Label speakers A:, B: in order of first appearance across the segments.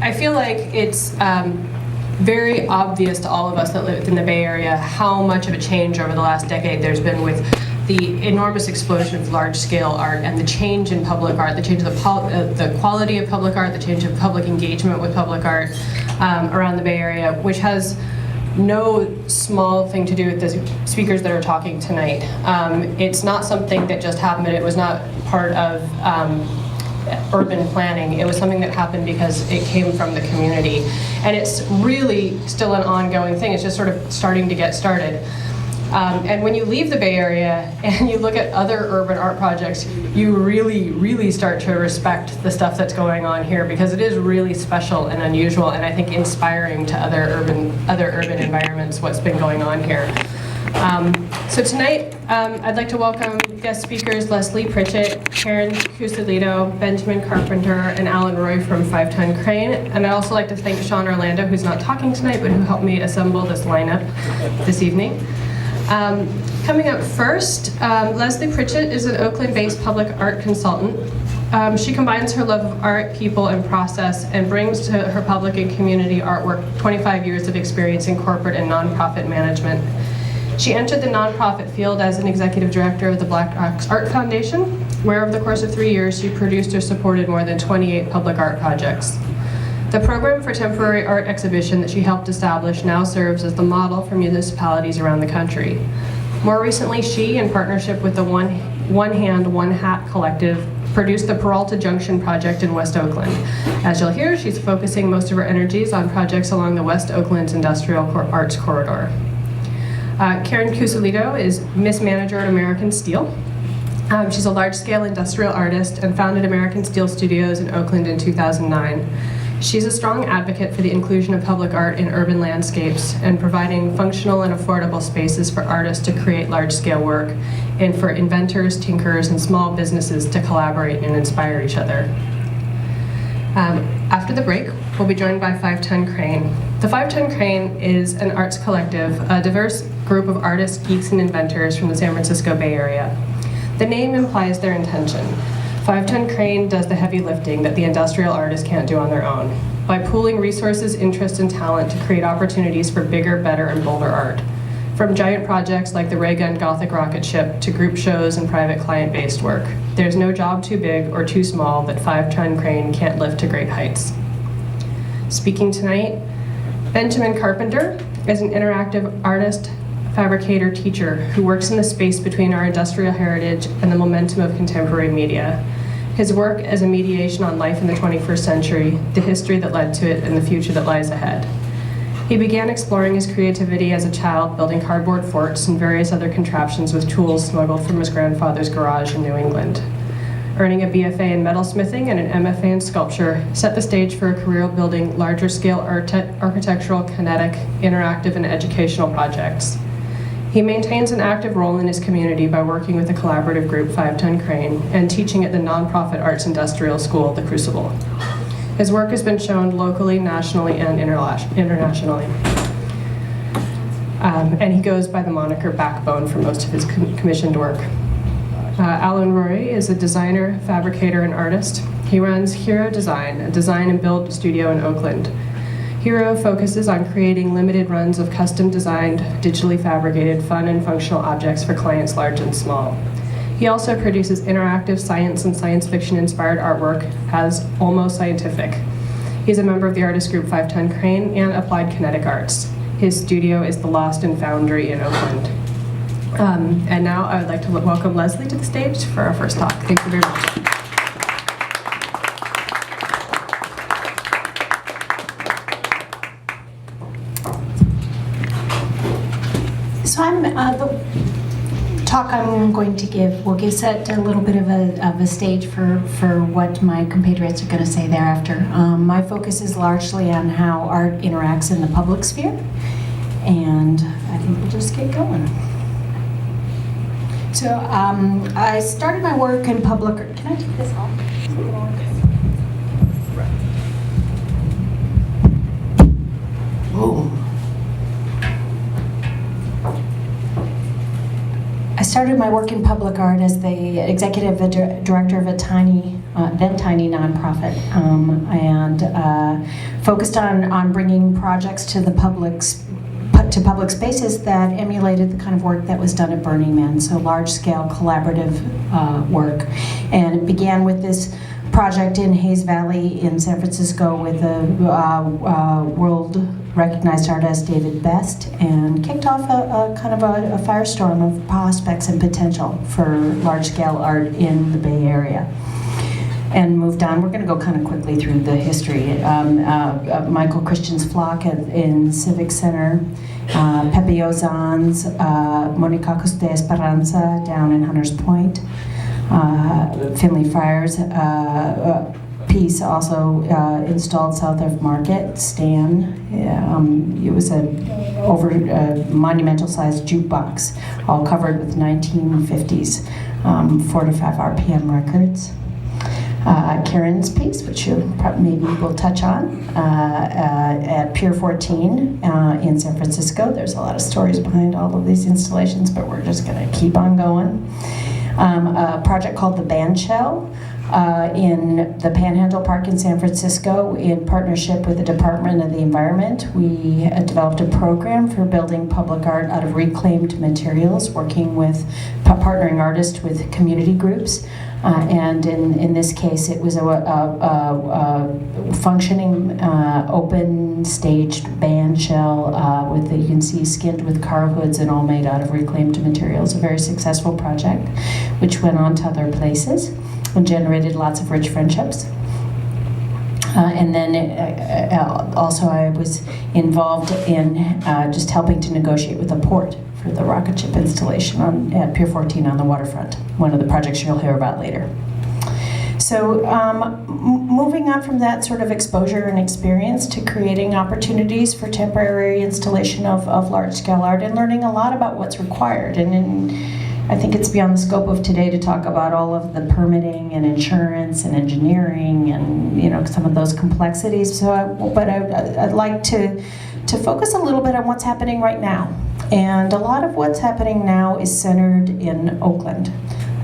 A: I feel like it's very obvious to all of us that live in the Bay Area how much of a change over the last decade there's been with the enormous explosion of large-scale art and the change in public art, the change of the quality of public art, the change of public engagement with public art around the Bay Area, which has no small thing to do with the speakers that are talking tonight. It's not something that just happened. It was not part of urban planning. It was something that happened because it came from the community. And it's really still an ongoing thing. It's just sort of starting to get started. And when you leave the Bay Area and you look at other urban art projects, you really, really start to respect the stuff that's going on here, because it is really special and unusual, and I think inspiring to other urban environments what's been going on here. So tonight, I'd like to welcome guest speakers Leslie Pritchett, Karen Cusalito, Benjamin Carpenter, and Alan Roy from 5 Ton Crane. And I'd also like to thank Sean Orlando, who's not talking tonight, but who helped me assemble this lineup this evening. Coming up first, Leslie Pritchett is an Oakland-based public art consultant. She combines her love of art, people, and process, and brings to her public and community artwork 25 years of experience in corporate and nonprofit management. She entered the nonprofit field as an executive director of the Black Ox Art Foundation, where over the course of 3 years she produced or supported more than 28 public art projects. The program for temporary art exhibition that she helped establish now serves as the model for municipalities around the country. More recently, she, in partnership with the One Hand, One Hat collective, produced the Peralta Junction project in West Oakland. As you'll hear, she's focusing most of her energies on projects along the West Oakland Industrial Arts corridor. Karen Cusalito is Miss Manager at American Steel. She's a large-scale industrial artist and founded American Steel Studios in Oakland in 2009. She's a strong advocate for the inclusion of public art in urban landscapes and providing functional and affordable spaces for artists to create large-scale work, and for inventors, tinkerers, and small businesses to collaborate and inspire each other. After the break, we'll be joined by 5 Ton Crane. The 5 Ton Crane is an arts collective, a diverse group of artists, geeks, and inventors from the San Francisco Bay Area. The name implies their intention. 5 Ton Crane does the heavy lifting that the industrial artists can't do on their own, by pooling resources, interest, and talent to create opportunities for bigger, better, and bolder art. From giant projects like the Ray Gun Gothic rocket ship to group shows and private client-based work, there's no job too big or too small that 5 Ton Crane can't lift to great heights. Speaking tonight, Benjamin Carpenter is an interactive artist, fabricator, teacher who works in the space between our industrial heritage and the momentum of contemporary media. His work as a mediation on life in the 21st century, the history that led to it, and the future that lies ahead. He began exploring his creativity as a child, building cardboard forts and various other contraptions with tools smuggled from his grandfather's garage in New England. Earning a BFA in metalsmithing and an MFA in sculpture set the stage for a career building larger-scale architectural, kinetic, interactive, and educational projects. He maintains an active role in his community by working with the collaborative group 5 Ton Crane and teaching at the nonprofit arts industrial school, The Crucible. His work has been shown locally, nationally, and internationally. And he goes by the moniker Backbone for most of his commissioned work. Alan Roy is a designer, fabricator, and artist. He runs Hero Design, a design and build studio in Oakland. Hero focuses on creating limited runs of custom-designed, digitally fabricated, fun and functional objects for clients large and small. He also produces interactive science and science fiction-inspired artwork as Almost Scientific. He's a member of the artist group 5 Ton Crane and Applied Kinetic Arts. His studio is the Lost and Foundry in Oakland. And now I would like to welcome Leslie to the stage for our first talk. Thank you very much.
B: So the talk I'm going to give will set a little bit of a stage for what my compatriots are going to say thereafter. My focus is largely on how art interacts in the public sphere, and I think we'll just get going. So I started my work in public. Can I take this off? I started my work in public art as the executive director of a then tiny nonprofit, and focused on bringing projects to the public spaces that emulated the kind of work that was done at Burning Man, so large-scale collaborative work. And it began with this project in Hayes Valley in San Francisco with a world-recognized artist, David Best, and kicked off a kind of a firestorm of prospects and potential for large-scale art in the Bay Area. And moved on. We're going to go kind of quickly through the history. Michael Christian's Flock in Civic Center, Pepe Ozan's Monicacos de Esperanza down in Hunters Point, Finley Friars piece also installed south of Market, Stan. It was a monumental-sized jukebox, all covered with 1950s 4 to 5 RPM records. Karen's piece, which maybe we'll touch on, at Pier 14 in San Francisco. There's a lot of stories behind all of these installations, but we're just going to keep on going. A project called the Bandshell in the Panhandle Park in San Francisco in partnership with the Department of the Environment. We developed a program for building public art out of reclaimed materials, working with partnering artists with community groups. And in this case, it was a functioning, open staged band shell with, you can see, skinned with car hoods and all made out of reclaimed materials. A very successful project, which went on to other places and generated lots of rich friendships. And then also I was involved in just helping to negotiate with the port for the rocket ship installation at Pier 14 on the waterfront, one of the projects you'll hear about later. So moving on from that sort of exposure and experience to creating opportunities for temporary installation of large-scale art and learning a lot about what's required. And I think it's beyond the scope of today to talk about all of the permitting and insurance and engineering and some of those complexities. So, I'd like to focus a little bit on what's happening right now. And a lot of what's happening now is centered in Oakland.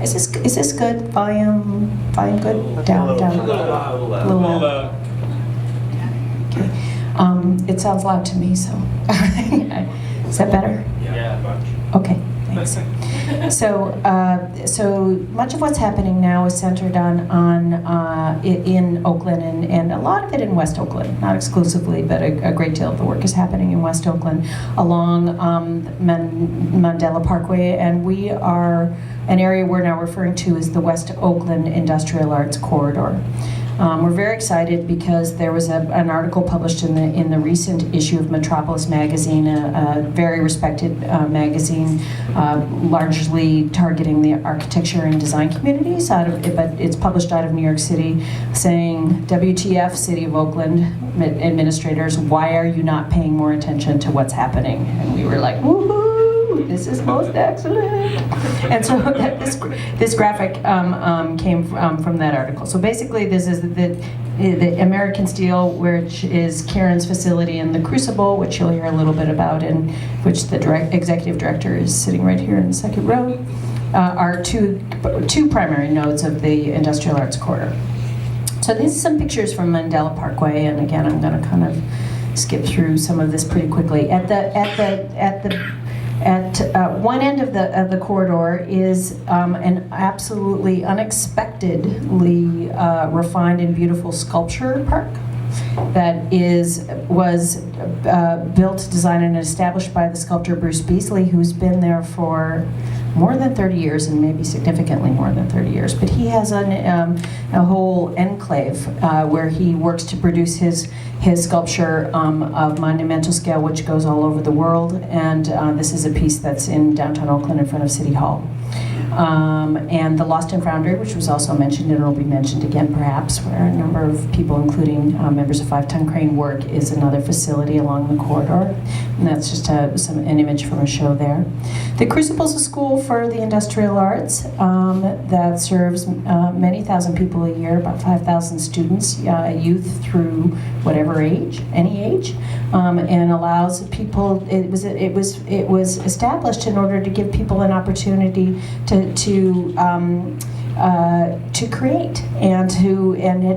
B: Is this good? Volume good? Down. A little low. Okay. It sounds loud to me, so. Is that better?
C: Yeah.
B: Okay. Thanks. So much of what's happening now is centered in Oakland and a lot of it in West Oakland, not exclusively, but a great deal of the work is happening in West Oakland along Mandela Parkway, and we are an area we're now referring to as the West Oakland Industrial Arts Corridor. We're very excited because there was an article published in the recent issue of Metropolis magazine, a very respected magazine, largely targeting the architecture and design communities. But it's published out of New York City, saying, "WTF, City of Oakland administrators, why are you not paying more attention to what's happening?" And we were like, "Woohoo! This is most excellent." And so this graphic came from that article. So basically, this is the American Steel, which is Karen's facility, and the Crucible, which you'll hear a little bit about, and which the executive director is sitting right here in the second row, are two primary nodes of the Industrial Arts Corridor. So these are some pictures from Mandela Parkway, and again, I'm going to kind of skip through some of this pretty quickly. At one end of the corridor is an absolutely unexpectedly refined and beautiful sculpture park that was built, designed, and established by the sculptor Bruce Beasley, who's been there for more than 30 years, and maybe significantly more than 30 years. But he has a whole enclave where he works to produce his sculpture of monumental scale, which goes all over the world. And this is a piece that's in downtown Oakland in front of City Hall. And the Lost and Foundry, which was also mentioned, and it will be mentioned again perhaps, where a number of people, including members of 5-Ton Crane, work, is another facility along the corridor. And that's just an image from a show there. The Crucible is a school for the industrial arts that serves many thousand people a year, about 5,000 students, youth through whatever age, any age, and allows people. It was established in order to give people an opportunity to create and to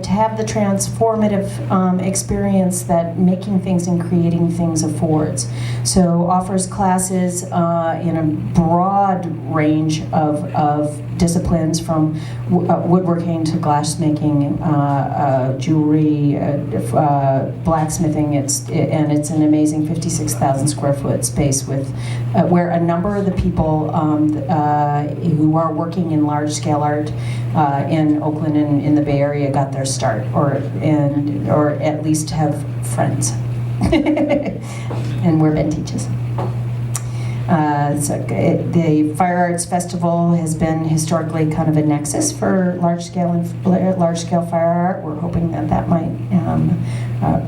B: have the transformative experience that making things and creating things affords. So offers classes in a broad range of disciplines, from woodworking to glassmaking, jewelry, blacksmithing. It's an amazing 56,000 square foot space with where a number of the people who are working in large scale art in Oakland and in the Bay Area got their start, or at least have friends, and we're Ben teaches. The Fire Arts Festival has been historically kind of a nexus for large scale fire art. We're hoping that might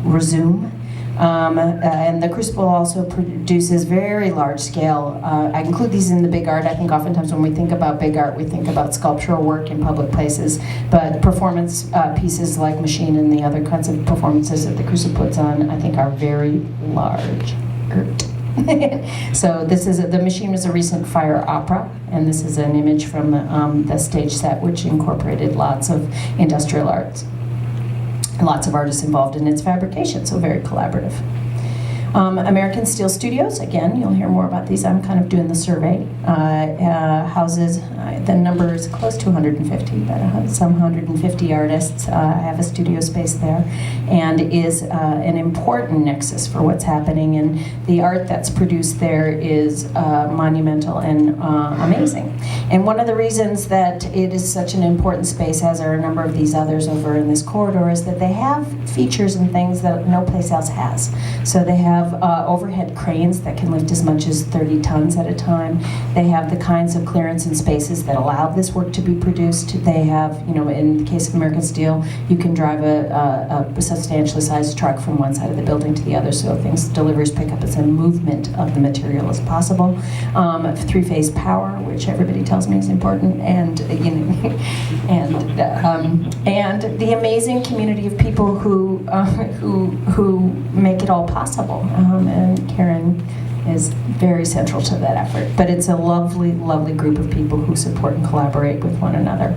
B: resume. And the Crucible also produces very large scale. I include these in the big art. I think oftentimes when we think about big art, we think about sculptural work in public places, but performance pieces like Machine and the other kinds of performances that the Crucible puts on, I think, are very large. So the Machine was a recent fire opera, and this is an image from the stage set, which incorporated lots of industrial arts. Lots of artists involved in its fabrication, so very collaborative. American Steel Studios, again, you'll hear more about these. I'm kind of doing the survey. Houses, the number is close to 150, but some 150 artists have a studio space there, and is an important nexus for what's happening. And the art that's produced there is monumental and amazing. And one of the reasons that it is such an important space, as are a number of these others over in this corridor, is that they have features and things that no place else has. So they have overhead cranes that can lift as much as 30 tons at a time. They have the kinds of clearance and spaces that allow this work to be produced. They have, in the case of American Steel, you can drive a substantially sized truck from one side of the building to the other, so deliveries pick up as a movement of the material as possible. Three-phase power, which everybody tells me is important, and and the amazing community of people who make it all possible. And Karen is very central to that effort. But it's a lovely, lovely group of people who support and collaborate with one another.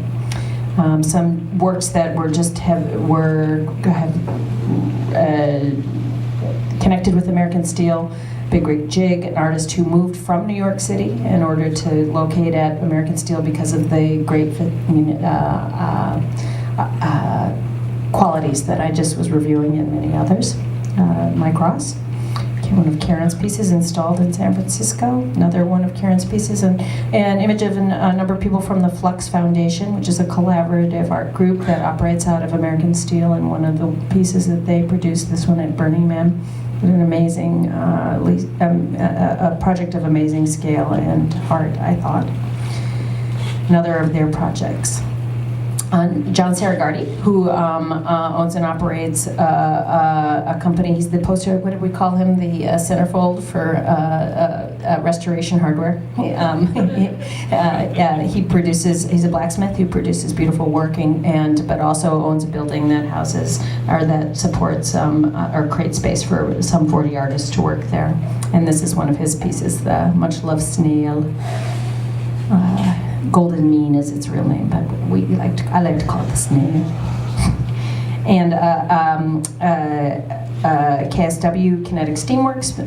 B: Some works that connected with American Steel. Big Rig Jig, an artist who moved from New York City in order to locate at American Steel because of the great qualities that I just was reviewing, and many others. Mike Ross, one of Karen's pieces installed in San Francisco, another one of Karen's pieces, and an image of a number of people from the Flux Foundation, which is a collaborative art group that operates out of American Steel, and one of the pieces that they produced, this one at Burning Man, an amazing, a project of amazing scale and heart, I thought. Another of their projects. John Saragardi, who owns and operates a company. He's the poster, what did we call him? The centerfold for restoration hardware. He produces, he's a blacksmith who produces beautiful working, but also owns a building that that supports or creates space for some 40 artists to work there. And this is one of his pieces, the much loved snail. Golden Mean is its real name, but I like to call it the snail. And KSW, Kinetic Steamworks,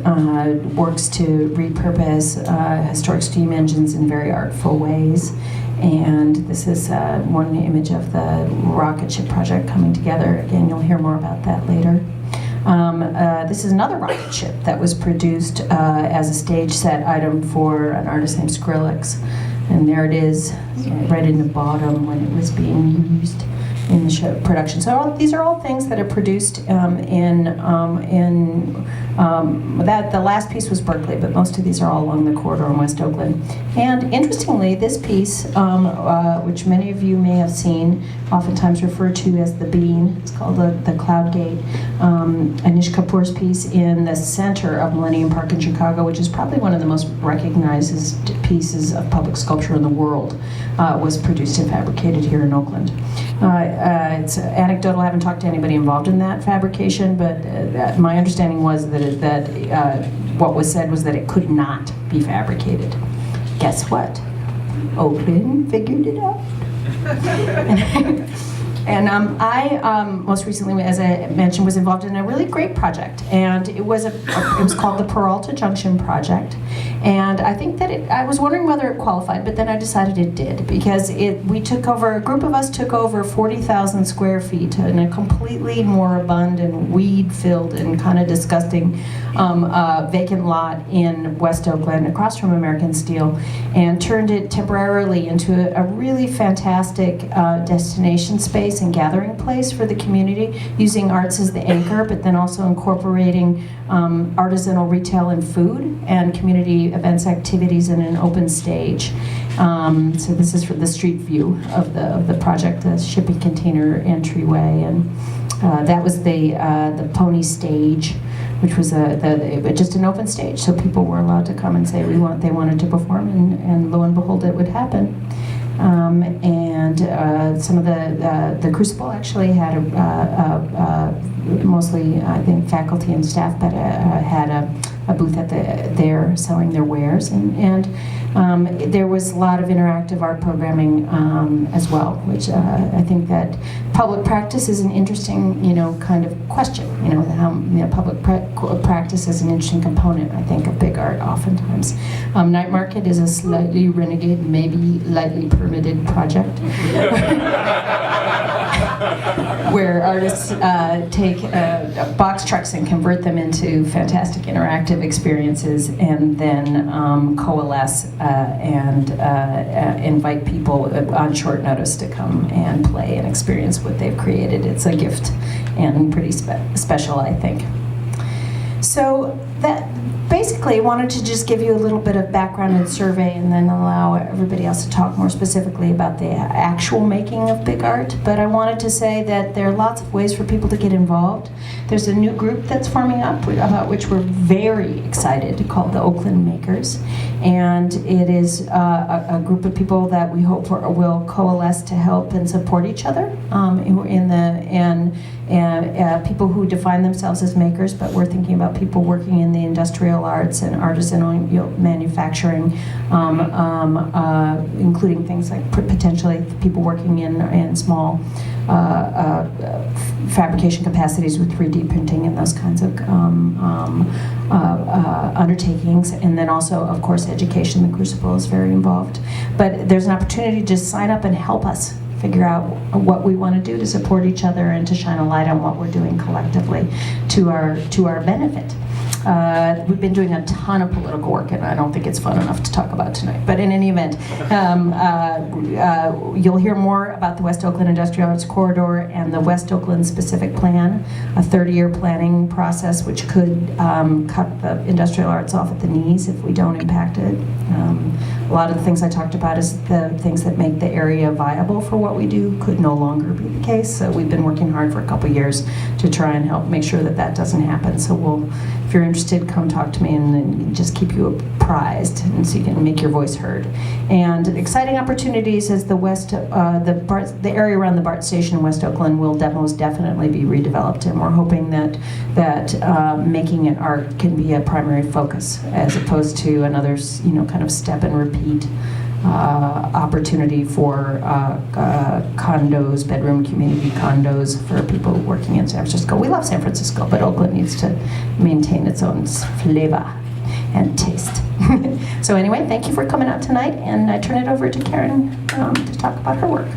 B: works to repurpose historic steam engines in very artful ways. And this is one image of the rocket ship project coming together. Again, you'll hear more about that later. This is another rocket ship that was produced as a stage set item for an artist named Skrillex. And there it is, right in the bottom when it was being used. in the show production. So these are all things that are produced that the last piece was Berkeley, but most of these are all along the corridor in West Oakland. And interestingly, this piece, which many of you may have seen, oftentimes referred to as the Bean, it's called the Cloud Gate, Anish Kapoor's piece in the center of Millennium Park in Chicago, which is probably one of the most recognized pieces of public sculpture in the world, was produced and fabricated here in Oakland. It's anecdotal. I haven't talked to anybody involved in that fabrication, but my understanding was that what was said was that it could not be fabricated. Guess what? Oakland figured it out. And I most recently, as I mentioned, was involved in a really great project, and it was called the Peralta Junction Project. And I think that I was wondering whether it qualified, but then I decided it did, because a group of us took over 40,000 square feet in a completely moribund and weed-filled and kind of disgusting vacant lot in West Oakland, across from American Steel, and turned it temporarily into a really fantastic destination space and gathering place for the community, using arts as the anchor, but then also incorporating artisanal retail and food and community events, activities, in an open stage. So this is for the street view of the project, the shipping container entryway, and that was the pony stage, which was just an open stage, so people were allowed to come and say they wanted to perform, and lo and behold, it would happen. And some of the Crucible actually had mostly, I think, faculty and staff, but had a booth there selling their wares, and there was a lot of interactive art programming as well, which I think that public practice is an interesting, kind of question. How public practice is an interesting component, I think, of big art oftentimes. Night Market is a slightly renegade, maybe lightly permitted project. Where artists take box trucks and convert them into fantastic interactive experiences, and then coalesce and invite people on short notice to come and play and experience what they've created. It's a gift and pretty special, I think. So that basically wanted to just give you a little bit of background and survey, and then allow everybody else to talk more specifically about the actual making of big art. But I wanted to say that there are lots of ways for people to get involved. There's a new group that's forming up, about which we're very excited, called the Oakland Makers. And it is a group of people that we hope will coalesce to help and support each other people who define themselves as makers, but we're thinking about people working in the industrial arts and artisanal manufacturing, including things like potentially people working in small fabrication capacities with 3D printing and those kinds of undertakings. And then also, of course, education. The Crucible is very involved. But there's an opportunity to just sign up and help us figure out what we want to do to support each other and to shine a light on what we're doing collectively to our benefit. We've been doing a ton of political work, and I don't think it's fun enough to talk about tonight. But in any event, you'll hear more about the West Oakland Industrial Arts Corridor and the West Oakland Specific Plan, a 30-year planning process which could cut the industrial arts off at the knees if we don't impact it. A lot of the things I talked about is the things that make the area viable for what we do could no longer be the case. So we've been working hard for a couple years to try and help make sure that doesn't happen. So if you're interested, come talk to me and just keep you apprised, and so you can make your voice heard. And exciting opportunities as the area around the BART station in West Oakland will most definitely be redeveloped, and we're hoping that making it art can be a primary focus as opposed to another kind of step and repeat opportunity for condos, bedroom community condos for people working in San Francisco. We love San Francisco, but Oakland needs to maintain its own flavor and taste. So anyway, thank you for coming out tonight, and I turn it over to Karen to talk about her work.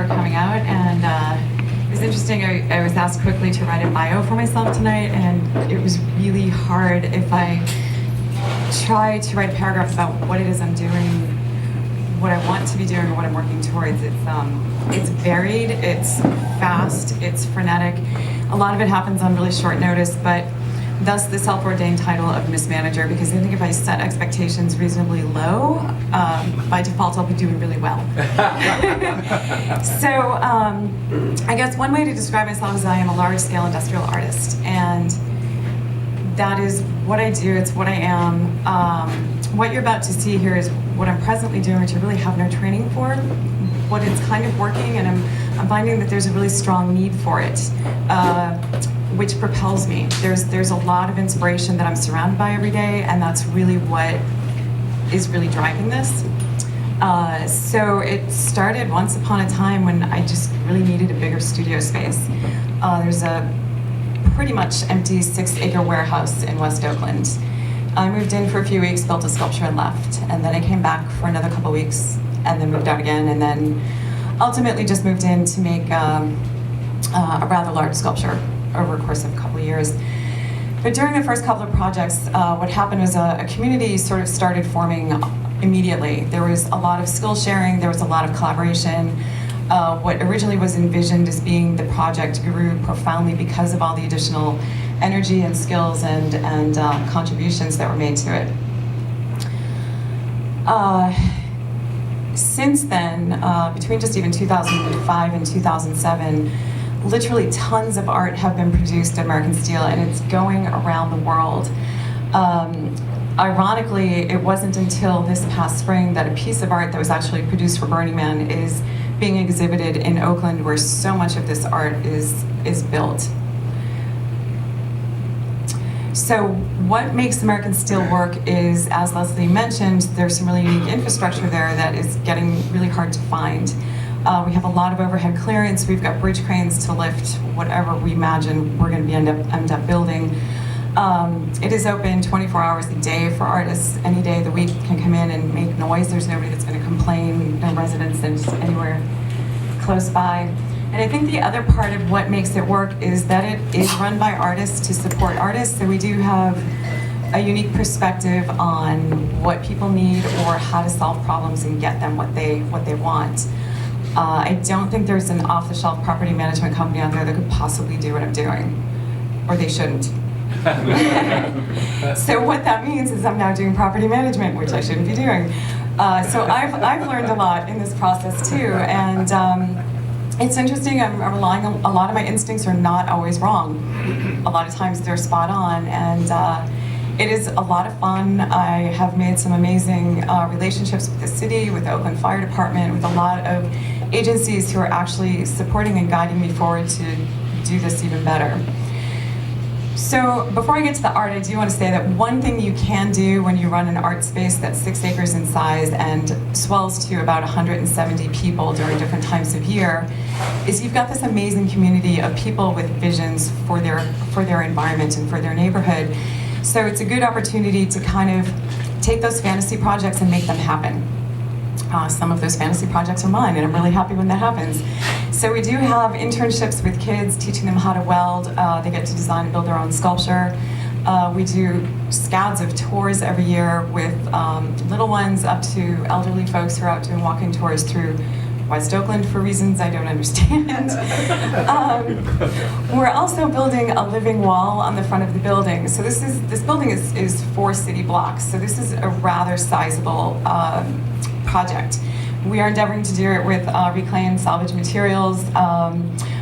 C: for coming out. And it was interesting. I was asked quickly to write a bio for myself tonight, and it was really hard if I try to write a paragraph about what it is I'm doing, what I want to be doing, and what I'm working towards. It's varied, it's fast, it's frenetic. A lot of it happens on really short notice, but thus the self-ordained title of Miss Manager, because I think if I set expectations reasonably low, by default I'll be doing really well. So I guess one way to describe myself is I am a large-scale industrial artist, and that is what I do, it's what I am. What you're about to see here is what I'm presently doing, which I really have no training for, what it's kind of working, and I'm finding that there's a really strong need for it, which propels me. There's a lot of inspiration that I'm surrounded by every day, and that's really what is really driving this. So it started once upon a time when I just really needed a bigger studio space. There's a pretty much empty 6-acre warehouse in West Oakland. I moved in for a few weeks, built a sculpture and left, and then I came back for another couple weeks and then moved out again, and then ultimately just moved in to make a rather large sculpture over a course of a couple of years. But during the first couple of projects, what happened was a community sort of started forming immediately. There was a lot of skill sharing, there was a lot of collaboration. What originally was envisioned as being the project grew profoundly because of all the additional energy and skills and contributions that were made to it. Since then, between just even 2005 and 2007, literally tons of art have been produced at American Steel, and it's going around the world. Ironically, it wasn't until this past spring that a piece of art that was actually produced for Burning Man is being exhibited in Oakland, where so much of this art is built. So what makes American Steel work is, as Leslie mentioned, there's some really unique infrastructure there that is getting really hard to find. We have a lot of overhead clearance. We've got bridge cranes to lift whatever we imagine we're going to end up building. It is open 24 hours a day for artists. Any day of the week can come in and make noise. There's nobody that's going to complain, no residents anywhere close by. And I think the other part of what makes it work is that it is run by artists to support artists. So we do have a unique perspective on what people need or how to solve problems and get them what they want. I don't think there's an off-the-shelf property management company out there that could possibly do what I'm doing, or they shouldn't. So what that means is I'm now doing property management, which I shouldn't be doing. So I've learned a lot in this process too, and it's interesting. I'm relying on, a lot of my instincts are not always wrong. A lot of times they're spot on, and it is a lot of fun. I have made some amazing relationships with the city, with the Oakland Fire Department, with a lot of agencies who are actually supporting and guiding me forward to do this even better. So before I get to the art, I do want to say that one thing you can do when you run an art space that's 6 acres in size and swells to about 170 people during different times of year is you've got this amazing community of people with visions for their environment and for their neighborhood. So it's a good opportunity to kind of take those fantasy projects and make them happen. Some of those fantasy projects are mine, and I'm really happy when that happens. So we do have internships with kids, teaching them how to weld. They get to design and build their own sculpture. We do scads of tours every year with little ones up to elderly folks who are out doing walking tours through West Oakland for reasons I don't understand. We're also building a living wall on the front of the building. So this building is 4 city blocks. So this is a rather sizable project. We are endeavoring to do it with reclaimed salvage materials.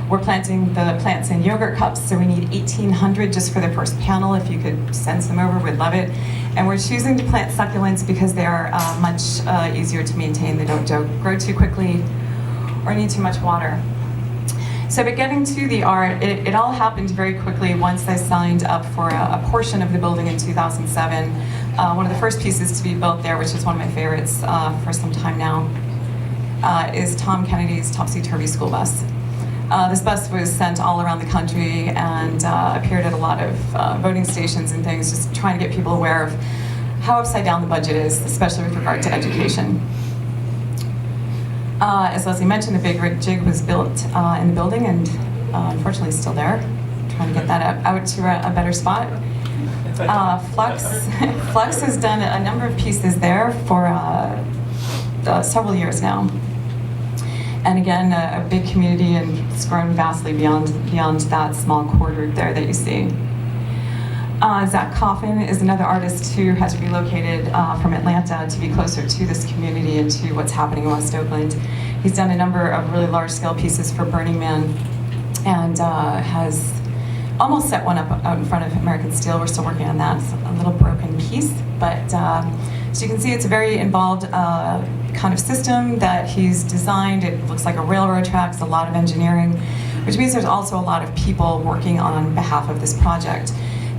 C: We're planting the plants in yogurt cups, so we need 1,800 just for the first panel. If you could send some over, we'd love it. And we're choosing to plant succulents because they are much easier to maintain. They don't grow too quickly or need too much water. So, but getting to the art, it all happened very quickly once I signed up for a portion of the building in 2007. One of the first pieces to be built there, which is one of my favorites for some time now, is Tom Kennedy's Topsy-Turvy School Bus. This bus was sent all around the country and appeared at a lot of voting stations and things, just trying to get people aware of how upside down the budget is, especially with regard to education. As Leslie mentioned, the big rig jig was built in the building and unfortunately is still there. Trying to get that out to a better spot. Flux has done a number of pieces there for several years now. And again, a big community, and it's grown vastly beyond that small quarter there that you see. Zach Coffin is another artist who has relocated from Atlanta to be closer to this community and to what's happening in West Oakland. He's done a number of really large-scale pieces for Burning Man and has almost set one up out in front of American Steel. We're still working on that. It's a little broken piece, but so you can see it's a very involved kind of system that he's designed. It looks like a railroad tracks, a lot of engineering, which means there's also a lot of people working on behalf of this project.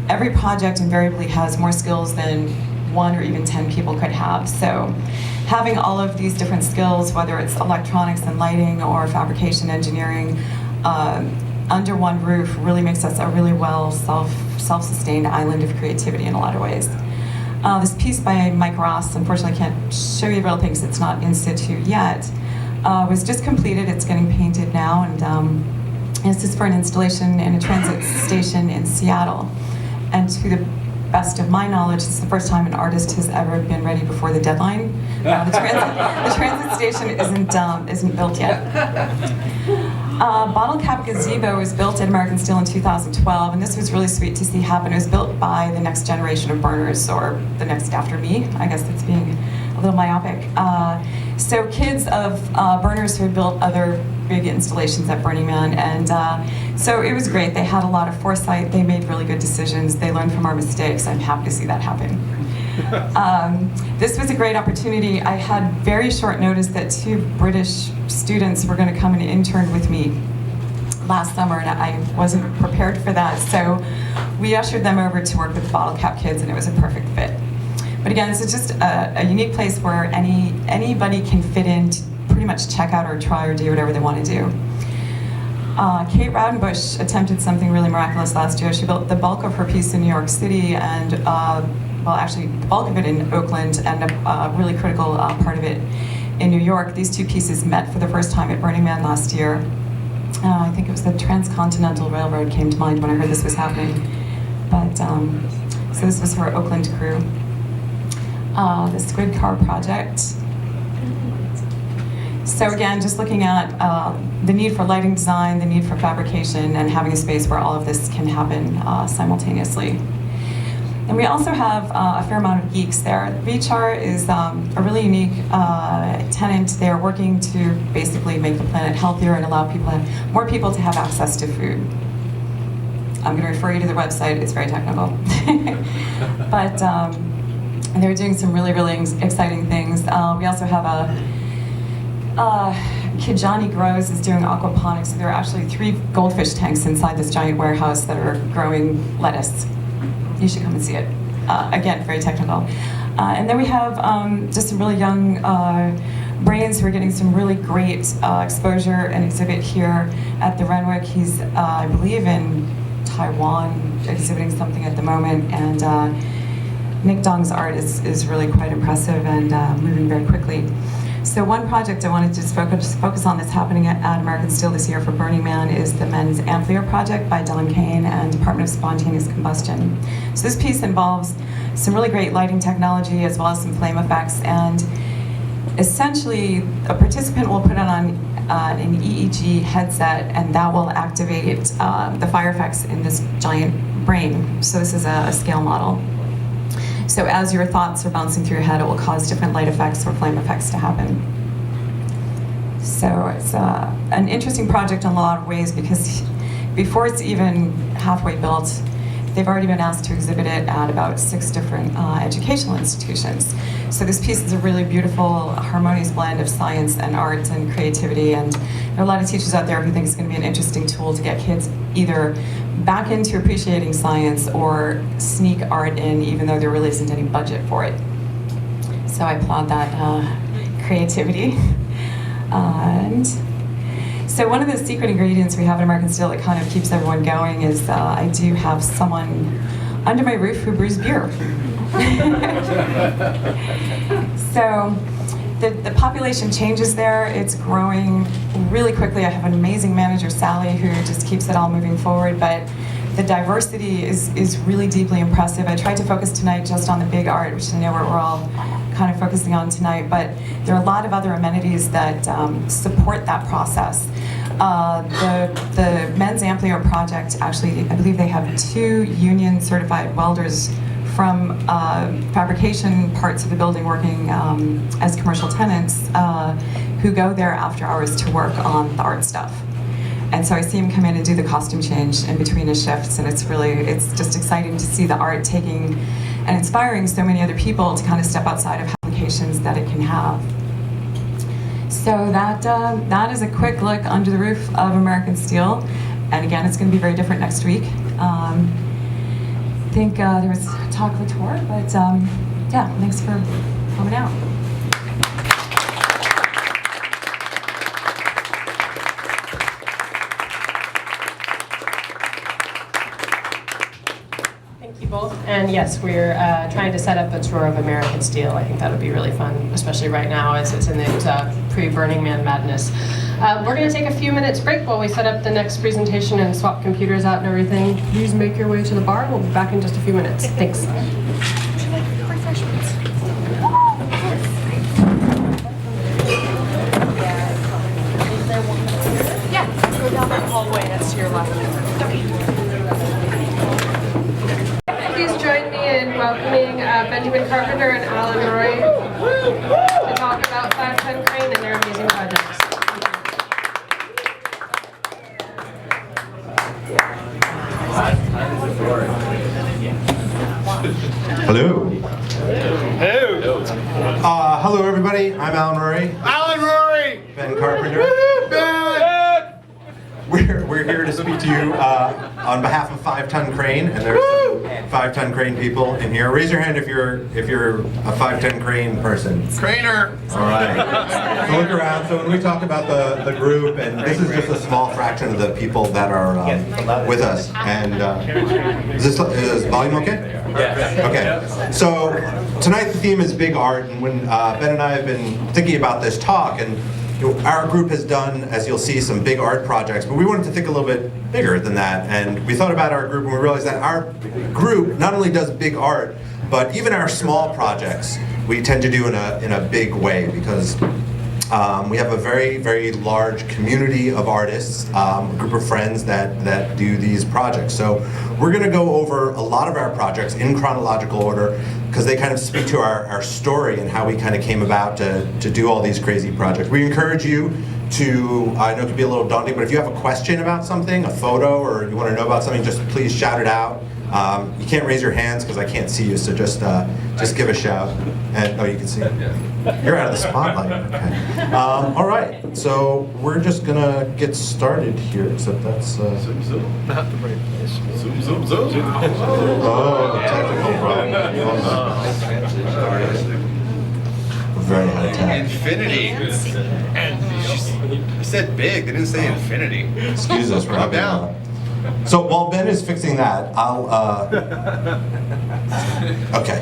C: Every project invariably has more skills than 1 or even 10 people could have. So having all of these different skills, whether it's electronics and lighting or fabrication engineering, under one roof really makes us a really well self-sustained island of creativity in a lot of ways. This piece by Mike Ross, unfortunately I can't show you the real thing because it's not in situ yet, was just completed. It's getting painted now, and this is for an installation in a transit station in Seattle. And to the best of my knowledge, this is the first time an artist has ever been ready before the deadline. The transit station isn't built yet. Bottle Cap Gazebo was built at American Steel in 2012, and this was really sweet to see happen. It was built by the next generation of burners, or the next after me. I guess that's being a little myopic. So kids of burners who had built other big installations at Burning Man, and so it was great. They had a lot of foresight. They made really good decisions. They learned from our mistakes. I'm happy to see that happen. This was a great opportunity. I had very short notice that 2 British students were going to come and intern with me last summer, and I wasn't prepared for that. So we ushered them over to work with the Bottle Cap kids, and it was a perfect fit. But again, this is just a unique place where anybody can fit in to pretty much check out or try or do whatever they want to do. Kate Raudenbush attempted something really miraculous last year. She built the bulk of her piece in New York City, and well, actually the bulk of it in Oakland, and a really critical part of it in New York. These 2 pieces met for the first time at Burning Man last year. I think it was the Transcontinental Railroad came to mind when I heard this was happening. But so this was her Oakland crew. The Squid Car Project. So again, just looking at the need for lighting design, the need for fabrication, and having a space where all of this can happen simultaneously. And we also have a fair amount of geeks there. VCHAR is a really unique tenant. They're working to basically make the planet healthier and allow more people to have access to food. I'm going to refer you to the website. It's very technical. But they're doing some really, really exciting things. We also have kid Johnny Grows is doing aquaponics. So there are actually 3 goldfish tanks inside this giant warehouse that are growing lettuce. You should come and see it. Again, very technical. And then we have just some really young brains who are getting some really great exposure and exhibit here at the Renwick. He's, I believe, in Taiwan exhibiting something at the moment. And Nick Dong's art is really quite impressive and moving very quickly. So one project I wanted to just focus on that's happening at American Steel this year for Burning Man is the Men's Amplier Project by Don Kane and Department of Spontaneous Combustion. So this piece involves some really great lighting technology as well as some flame effects, and essentially a participant will put on an EEG headset, and that will activate the fire effects in this giant brain. So this is a scale model. So as your thoughts are bouncing through your head, it will cause different light effects or flame effects to happen. So it's an interesting project in a lot of ways because before it's even halfway built, they've already been asked to exhibit it at about 6 different educational institutions. So this piece is a really beautiful, harmonious blend of science and art and creativity, and there are a lot of teachers out there who think it's going to be an interesting tool to get kids either back into appreciating science or sneak art in, even though there really isn't any budget for it. So I applaud that creativity. And so one of the secret ingredients we have at American Steel that kind of keeps everyone going is I do have someone under my roof who brews beer. So the population changes there. It's growing really quickly. I have an amazing manager, Sally, who just keeps it all moving forward. But the diversity is really deeply impressive. I tried to focus tonight just on the big art, which I know we're all kind of focusing on tonight. But there are a lot of other amenities that support that process. The Men's Ampliar project, actually, I believe they have 2 union certified welders from fabrication parts of the building working as commercial tenants who go there after hours to work on the art stuff. And so I see him come in and do the costume change in between his shifts, and it's just exciting to see the art taking and inspiring so many other people to kind of step outside of applications that it can have. So that is a quick look under the roof of American Steel, and again, it's going to be very different next week. I think there was talk of a tour, but yeah, thanks for coming out.
A: Thank you both. And yes, we're trying to set up a tour of American Steel. I think that would be really fun, especially right now as it's in its pre-Burning Man madness. We're going to take a few minutes break while we set up the next presentation and swap computers out and everything. Please make your way to the bar. We'll be back in just a few minutes. Thanks.
D: Yeah, go down that hallway. That's to your left.
A: Please join me in welcoming Benjamin Carpenter and Alan Roy to talk about 510 Crane and their amazing projects.
E: Hello. Hello, everybody. I'm Alan Rory.
F: Alan Rory!
E: Ben Carpenter.
F: Ben!
E: We're here to speak to you on behalf of 5-Ton Crane, and there's some 5-Ton Crane people in here. Raise your hand if you're a 5-Ton Crane person.
F: Craner!
E: All right. So look around. So when we talk about the group, and this is just a small fraction of the people that are with us. And is volume okay?
F: Yes.
E: Okay. So tonight the theme is big art, and when Ben and I have been thinking about this talk, and our group has done, as you'll see, some big art projects, but we wanted to think a little bit bigger than that. And we thought about our group, and we realized that our group not only does big art, but even our small projects we tend to do in a big way, because we have a very, very large community of artists, a group of friends that do these projects. So we're going to go over a lot of our projects in chronological order, because they kind of speak to our story and how we kind of came about to do all these crazy projects. We encourage you to, I know it can be a little daunting, but if you have a question about something, a photo, or you want to know about something, just please shout it out. You can't raise your hands because I can't see you, so just give a shout. And oh, you can see it. You're out of the spotlight. Okay. All right, so we're just gonna get started here. Except that's.
F: Zoom, zoom. Not the right place. Zoom, zoom, zoom.
E: Oh, technical problem. Very high tech.
F: Infinity. And you said big. They didn't say infinity.
E: Excuse us, we're
F: Calm
E: not being
F: down.
E: loud. So while Ben is fixing that, I'll. Okay.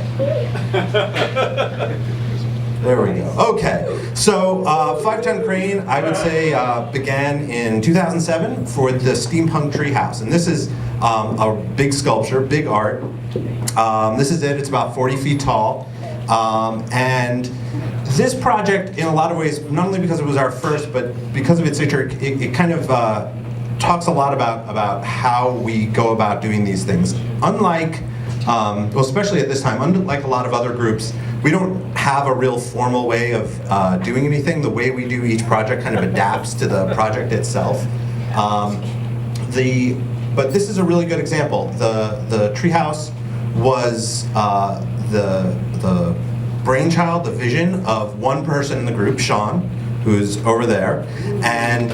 E: There we go. Okay, so 5-Ton Crane, I would say, began in 2007 for the Steampunk Treehouse. And this is a big sculpture, big art. This is it, it's about 40 feet tall. And this project, in a lot of ways, not only because it was our first, but because of its nature, it kind of talks a lot about how we go about doing these things. Unlike, well, especially at this time, unlike a lot of other groups, we don't have a real formal way of doing anything. The way we do each project kind of adapts to the project itself. But this is a really good example. The treehouse was the brainchild, the vision of one person in the group, Sean, who's over there. And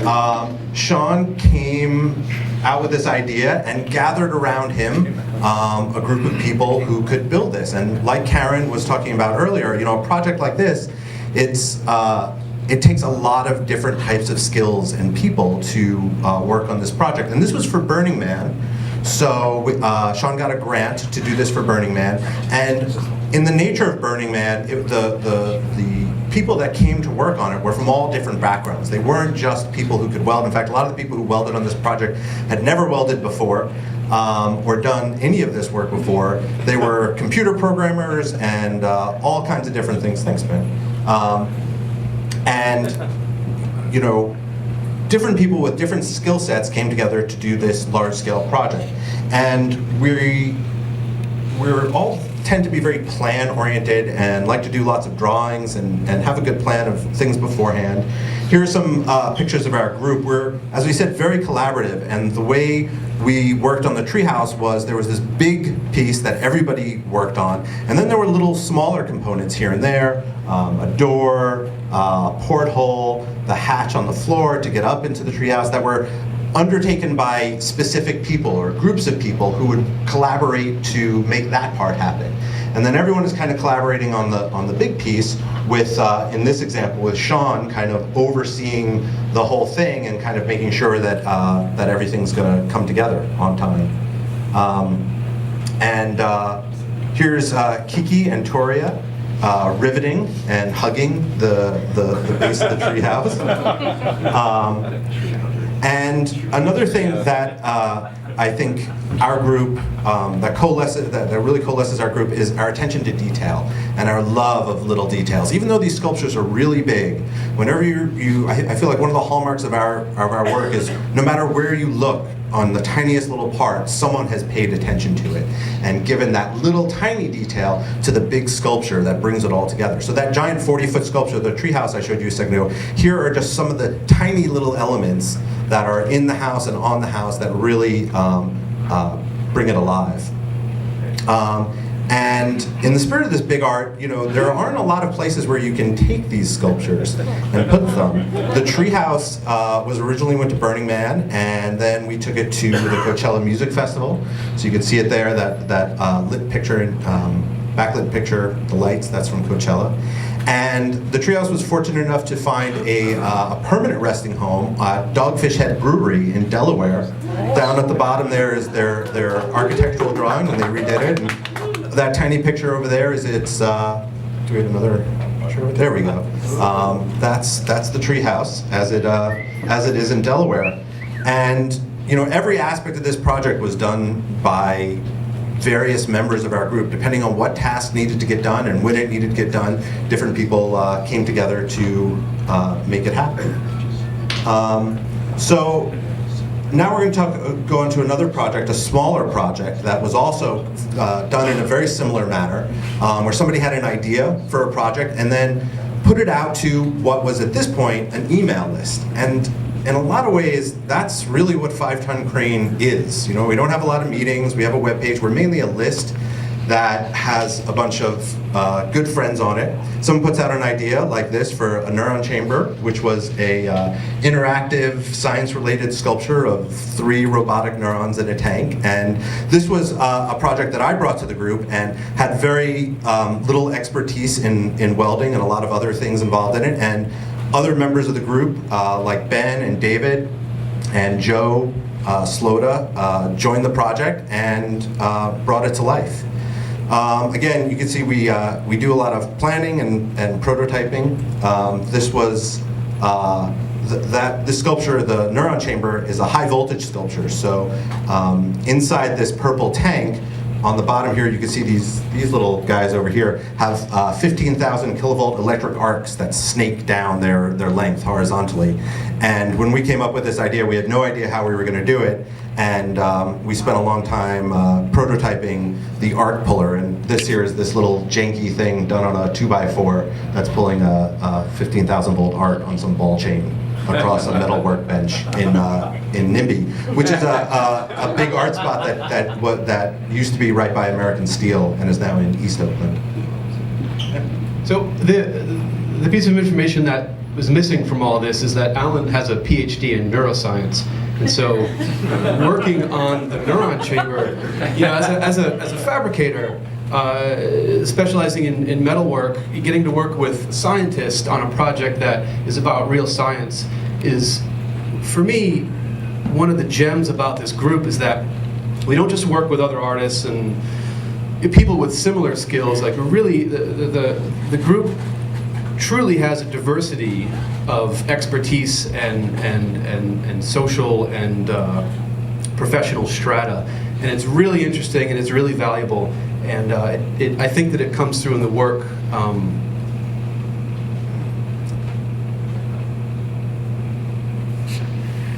E: Sean came out with this idea and gathered around him a group of people who could build this. And like Karen was talking about earlier, you know, a project like this, it takes a lot of different types of skills and people to work on this project. And this was for Burning Man. So Sean got a grant to do this for Burning Man. And in the nature of Burning Man, the people that came to work on it were from all different backgrounds. They weren't just people who could weld. In fact, a lot of the people who welded on this project had never welded before or done any of this work before. They were computer programmers and all kinds of different things. Thanks, Ben. And, you know, different people with different skill sets came together to do this large-scale project. And we're all tend to be very plan-oriented and like to do lots of drawings and have a good plan of things beforehand. Here are some pictures of our group. We're, as we said, very collaborative, and the way we worked on the treehouse was there was this big piece that everybody worked on, and then there were little smaller components here and there, a door, a porthole, the hatch on the floor to get up into the treehouse that were undertaken by specific people or groups of people who would collaborate to make that part happen. And then everyone is kind of collaborating on the big piece with, in this example, with Sean kind of overseeing the whole thing and kind of making sure that, that everything's going to come together on time. Here's Kiki and Toria riveting and hugging the base of the treehouse. And another thing that I think our group, that really coalesces our group is our attention to detail and our love of little details. Even though these sculptures are really big, whenever I feel like one of the hallmarks of our work is no matter where you look on the tiniest little part, someone has paid attention to it and given that little tiny detail to the big sculpture that brings it all together. So that giant 40-foot sculpture, the treehouse I showed you a second ago, here are just some of the tiny little elements that are in the house and on the house that really bring it alive. And in the spirit of this big art, you know, there aren't a lot of places where you can take these sculptures and put them. The treehouse was originally went to Burning Man, and then we took it to the Coachella Music Festival. So you can see it there, that lit picture, backlit picture, the lights, that's from Coachella. And the treehouse was fortunate enough to find a permanent resting home, Dogfish Head Brewery in Delaware. Down at the bottom there is their architectural drawing, and they redid it. And that tiny picture over there is its, do we have another picture? There we go. That's the treehouse as it is in Delaware. And you know, every aspect of this project was done by various members of our group, depending on what task needed to get done and when it needed to get done. Different people came together to make it happen. So now we're going to go on to another project, a smaller project that was also done in a very similar manner, where somebody had an idea for a project and then put it out to what was at this point an email list. And in a lot of ways, that's really what 5 Ton Crane is. You know, we don't have a lot of meetings. We have a web page. We're mainly a list that has a bunch of good friends on it. Someone puts out an idea like this for a neuron chamber, which was a interactive science-related sculpture of 3 robotic neurons in a tank. And this was a project that I brought to the group and had very little expertise in welding and a lot of other things involved in it. And other members of the group, like Ben and David and Joe Slota, joined the project and brought it to life. Again, you can see we do a lot of planning and prototyping. This was this sculpture, the neuron chamber, is a high voltage sculpture. So inside this purple tank, on the bottom here, you can see these little guys over here have 15,000 kilovolt electric arcs that snake down their length horizontally. And when we came up with this idea, we had no idea how we were going to do it. And we spent a long time prototyping the arc puller. And this here is this little janky thing done on a 2x4 that's pulling a 15,000 volt arc on some ball chain across a metal workbench in NIMBY, which is a big art spot that used to be right by American Steel and is now in East Oakland.
G: So the piece of information that was missing from all this is that Alan has a PhD in neuroscience. And so working on the neuron chamber, you know, as a fabricator, specializing in metalwork, getting to work with scientists on a project that is about real science is, for me, one of the gems about this group is that we don't just work with other artists and people with similar skills. Like, really, the group truly has a diversity of expertise and social and professional strata, and it's really interesting and it's really valuable, and I think that it comes through in the work.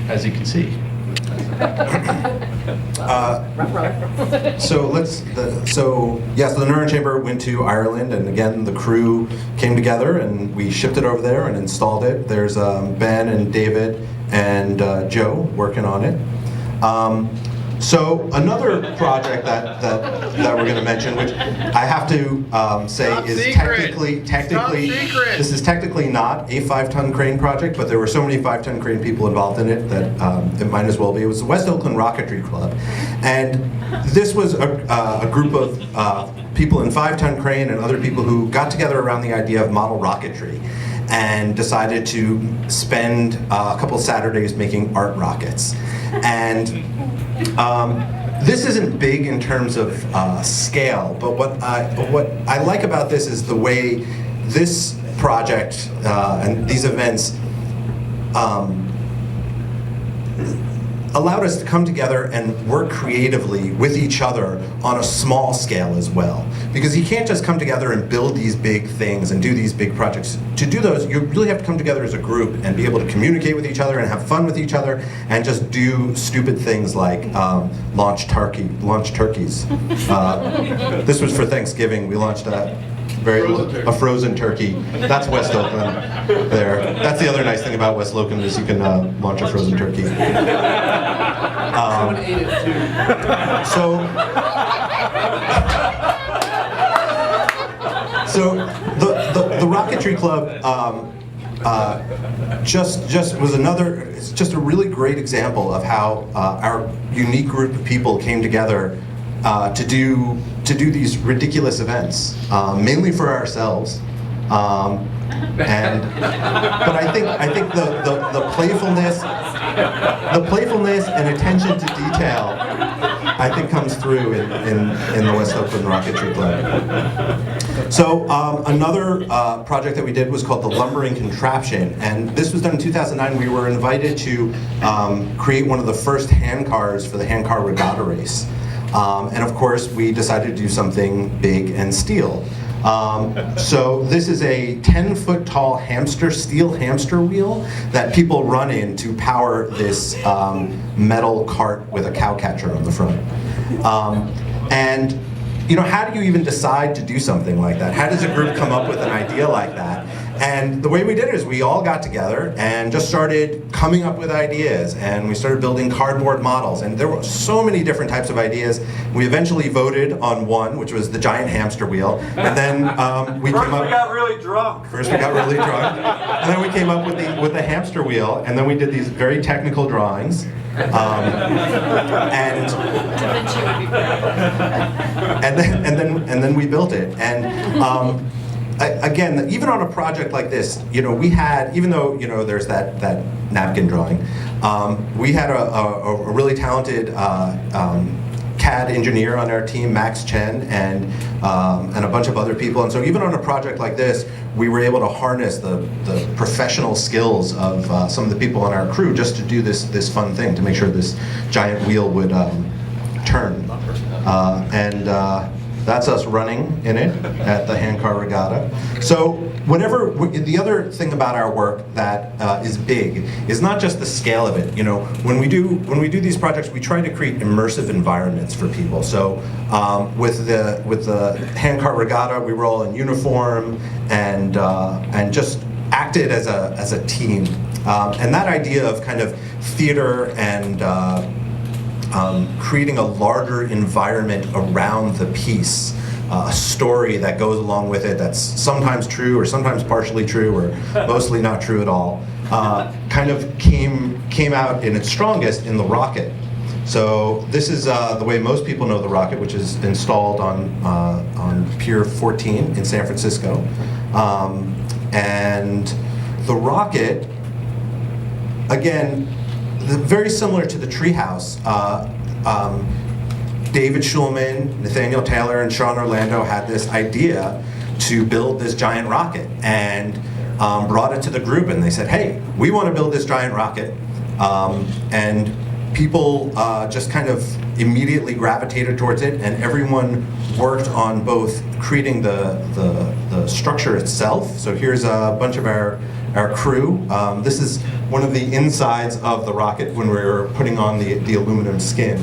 G: As you can see.
E: So the Neuron Chamber went to Ireland, and again the crew came together and we shipped it over there and installed it. There's Ben and David and Joe working on it. So another project that we're going to mention, which I have to say
F: Top
E: is
F: secret.
E: technically
F: Top secret.
E: this is technically not a 5-ton crane project, but there were so many 5-ton crane people involved in it that it might as well be. It was the West Oakland Rocketry Club, and this was a group of people in 5-ton crane and other people who got together around the idea of model rocketry and decided to spend a couple Saturdays making art rockets. And this isn't big in terms of scale, but what I like about this is the way this project and these events allowed us to come together and work creatively with each other on a small scale as well. Because you can't just come together and build these big things and do these big projects. To do those, you really have to come together as a group and be able to communicate with each other and have fun with each other and just do stupid things like launch turkeys. This was for Thanksgiving. We launched a frozen turkey. That's West Oakland there. That's the other nice thing about West Oakland is you can launch a frozen turkey.
G: Someone ate it too.
E: So the Rocketry Club just was another. It's just a really great example of how our unique group of people came together to do these ridiculous events, mainly for ourselves. But I think the playfulness and attention to detail, I think, comes through in the West Oakland Rocketry Club. So another project that we did was called the Lumbering Contraption, and this was done in 2009. We were invited to create one of the first hand cars for the hand car regatta race. And of course, we decided to do something big and steel. So this is a 10-foot tall steel hamster wheel that people run in to power this metal cart with a cow catcher on the front. And how do you even decide to do something like that? How does a group come up with an idea like that? And the way we did it is we all got together and just started coming up with ideas, and we started building cardboard models, and there were so many different types of ideas. We eventually voted on one, which was the giant hamster wheel, and then we got really drunk. First we got really drunk, and then we came up with the hamster wheel, and then we did these very technical drawings. And then we built it. And again, even on a project like this, we had, even though there's that napkin drawing, we had a really talented CAD engineer on our team, Max Chen, and a bunch of other people. And so even on a project like this, we were able to harness the professional skills of some of the people on our crew just to do this fun thing, to make sure this giant wheel would turn. That's us running in it at the handcar regatta. So the other thing about our work that is big is not just the scale of it. When we do these projects, we try to create immersive environments for people. So with the handcar regatta, we were all in uniform and just acted as a team. And that idea of kind of theater and creating a larger environment around the piece, a story that goes along with it that's sometimes true or sometimes partially true or mostly not true at all, kind of came out in its strongest in the rocket. So this is the way most people know the rocket, which is installed on Pier 14 in San Francisco. And the rocket, again, very similar to the treehouse. David Schulman, Nathaniel Taylor, and Sean Orlando had this idea to build this giant rocket, and brought it to the group, and they said, hey, we want to build this giant rocket. And people just kind of immediately gravitated towards it, and everyone worked on both creating the structure itself. So here's a bunch of our crew. This is one of the insides of the rocket when we were putting on the aluminum skin.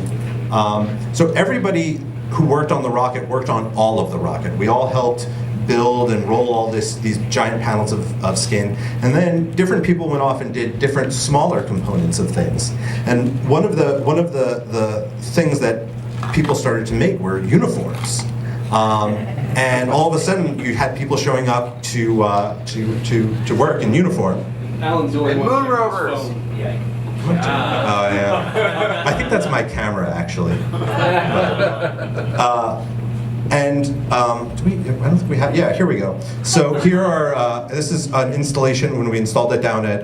E: So everybody who worked on the rocket worked on all of the rocket. We all helped build and roll all these giant panels of skin, and then different people went off and did different smaller components of things. And one of the things that people started to make were uniforms. And all of a sudden, you had people showing up to work in uniform.
G: Alan's doing
F: And moon rovers.
E: Oh yeah, I think that's my camera actually. And do we? I don't think we have. Yeah, here we go. So here are. This is an installation when we installed it down at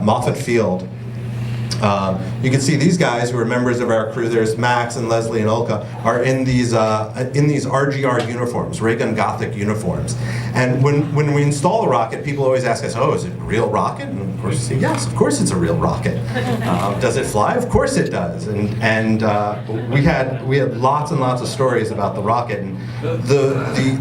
E: Moffett Field. You can see these guys who are members of our crew. There's Max and Leslie and Ulka are in these RGR uniforms, ray gun Gothic uniforms. And when we install the rocket, people always ask us, "Oh, is it a real rocket?" And of course, we say, "Yes, of course it's a real rocket." Does it fly? Of course it does. And we had lots and lots of stories about the rocket, and the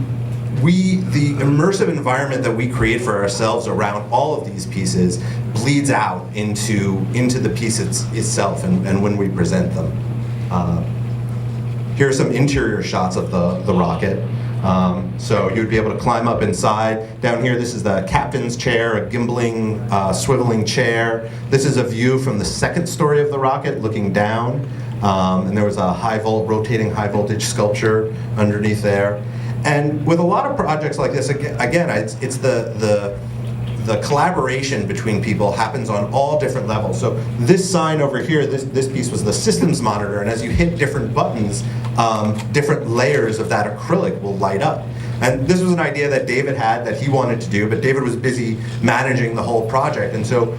E: immersive environment that we create for ourselves around all of these pieces bleeds out into the piece itself and when we present them. Here are some interior shots of the rocket. So you'd be able to climb up inside. Down here, this is the captain's chair, a gimbaling, swiveling chair. This is a view from the second story of the rocket looking down. And there was a rotating high voltage sculpture underneath there. And with a lot of projects like this, again, it's the collaboration between people happens on all different levels. So this sign over here, this piece was the systems monitor, and as you hit different buttons, different layers of that acrylic will light up. And this was an idea that David had that he wanted to do, but David was busy managing the whole project. And so,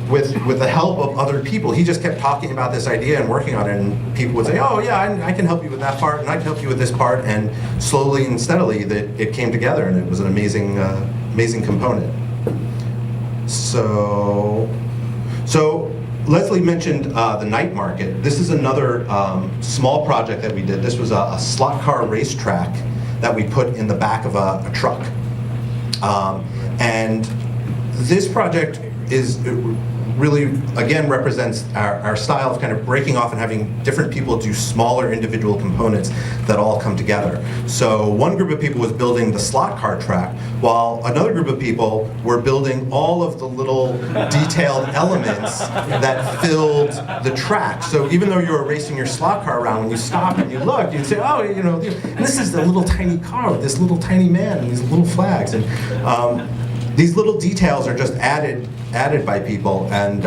E: with the help of other people, he just kept talking about this idea and working on it, and people would say, oh yeah, I can help you with that part, and I can help you with this part, and slowly and steadily it came together, and it was an amazing, amazing component. So Leslie mentioned the night market. This is another small project that we did. This was a slot car racetrack that we put in the back of a truck. And this project is really, again, represents our style of kind of breaking off and having different people do smaller individual components that all come together. So one group of people was building the slot car track, while another group of people were building all of the little detailed elements that filled the track. So even though you were racing your slot car around, when you stopped and you looked, you'd say, oh, and this is the little tiny car with this little tiny man and these little flags. And these little details are just added by people, and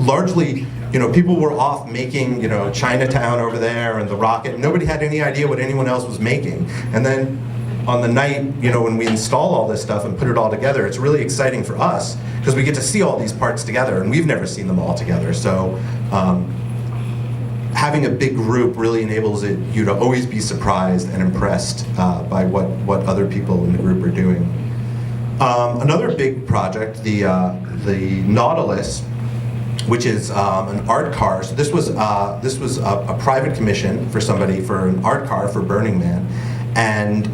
E: largely, people were off making, Chinatown over there and the rocket. Nobody had any idea what anyone else was making. And then on the night, when we install all this stuff and put it all together, it's really exciting for us because we get to see all these parts together, and we've never seen them all together. So having a big group really enables you to always be surprised and impressed by what other people in the group are doing. Another big project, the Nautilus, which is an art car. So this was a private commission for somebody for an art car for Burning Man, and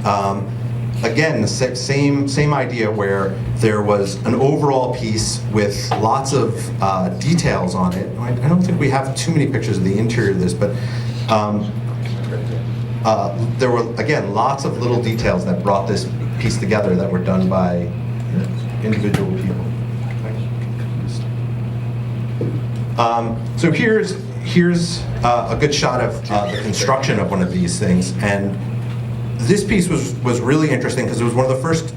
E: again the same idea where there was an overall piece with lots of details on it. I don't think we have too many pictures of the interior of this, but there were again lots of little details that brought this piece together that were done by individual people. So here's a good shot of the construction of one of these things, and this piece was really interesting because it was one of the first.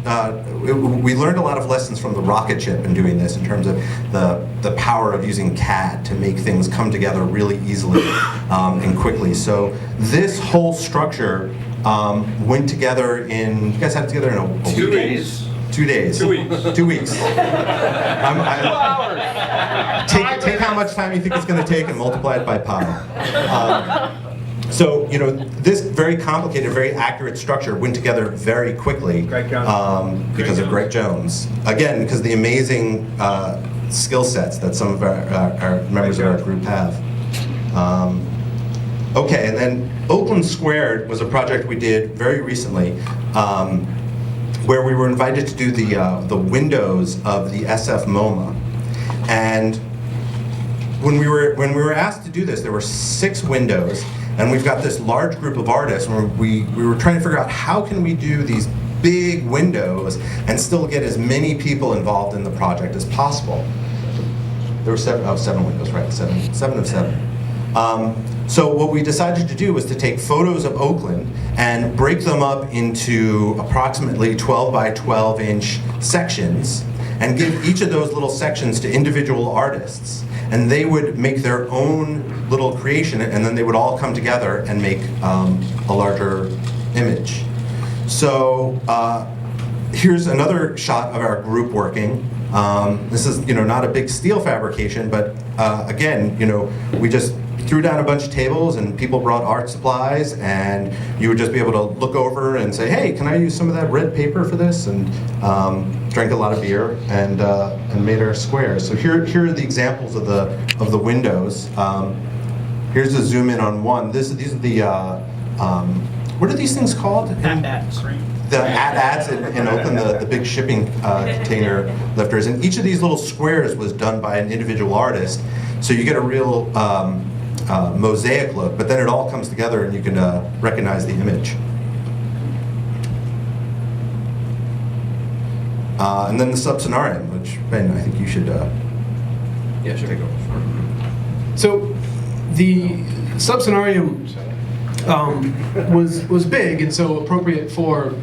E: We learned a lot of lessons from the rocket ship in doing this in terms of the power of using CAD to make things come together really easily and quickly. So this whole structure went together in. You guys had it together in a
F: 2
E: week?
F: days.
E: 2 days.
F: 2 weeks.
E: 2 weeks.
F: 2 hours.
E: Take how much time you think it's going to take and multiply it by pi. So, you know, this very complicated, very accurate structure went together very quickly because of Greg Jones. Again, because of the amazing skill sets that some of our members of our group have. Okay, and then Oakland Squared was a project we did very recently where we were invited to do the windows of the SF MoMA. And when we were asked to do this, there were 6 windows, and we've got this large group of artists, and we were trying to figure out how can we do these big windows and still get as many people involved in the project as possible. There were 7 windows, right? 7 of 7. So what we decided to do was to take photos of Oakland and break them up into approximately 12 by 12 inch sections and give each of those little sections to individual artists. And they would make their own little creation, and then they would all come together and make a larger image. So here's another shot of our group working. This is, you know, not a big steel fabrication, but again, you know, we just threw down a bunch of tables and people brought art supplies, and you would just be able to look over and say, hey, can I use some of that red paper for this? And drank a lot of beer and made our squares. So here are the examples of the windows. Here's a zoom in on one. These are the what are these things called?
F: AT-ATs, right?
E: The AT-ATs in Oakland, the big shipping container lifters. And each of these little squares was done by an individual artist. So you get a real mosaic look, but then it all comes together and you can recognize the image. And then the subscenarium, which, Ben, I think you should
G: Yeah, sure.
E: take over.
G: So the subscenarium was big and so appropriate for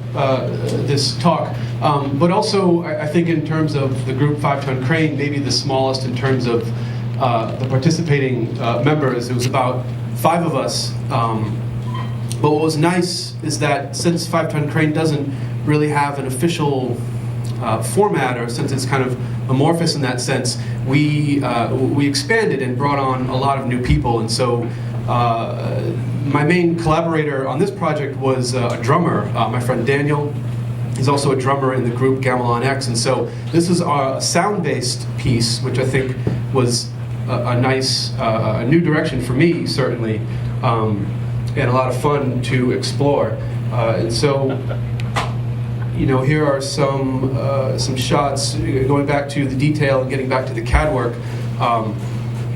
G: this talk, but also I think in terms of the group 5-ton crane, maybe the smallest in terms of the participating members. It was about 5 of us. But what was nice is that since 5-ton crane doesn't really have an official format, or since it's kind of amorphous in that sense, we expanded and brought on a lot of new people. And so my main collaborator on this project was a drummer, my friend Daniel. He's also a drummer in the group Gamelan X. And so this is a sound-based piece, which I think was a nice a new direction for me, certainly, and a lot of fun to explore. And so, you know, here are some shots going back to the detail and getting back to the CAD work.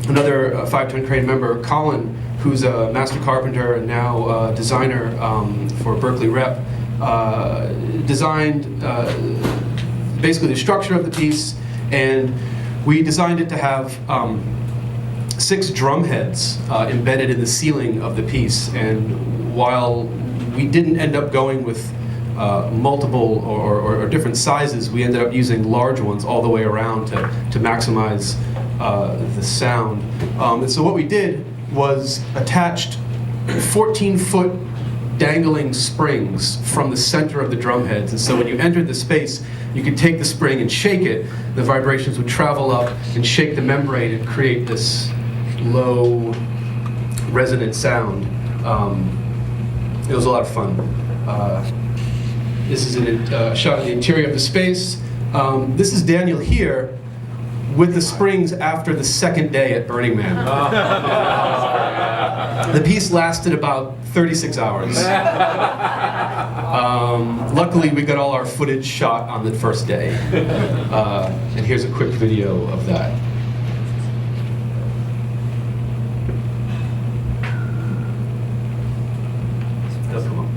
G: Another 5-ton crane member, Colin, who's a master carpenter and now designer for Berkeley Rep, designed basically the structure of the piece, and we designed it to have 6 drum heads embedded in the ceiling of the piece. And while we didn't end up going with multiple or different sizes, we ended up using large ones all the way around to maximize the sound. And so what we did was attached 14-foot dangling springs from the center of the drum heads. And so when you entered the space, you could take the spring and shake it. The vibrations would travel up and shake the membrane and create this low resonant sound. It was a lot of fun. This is a shot of the interior of the space. This is Daniel here with the springs after the second day at Burning Man. The piece lasted about 36 hours. Luckily, we got all our footage shot on the first day. And here's a quick video of that. Come on.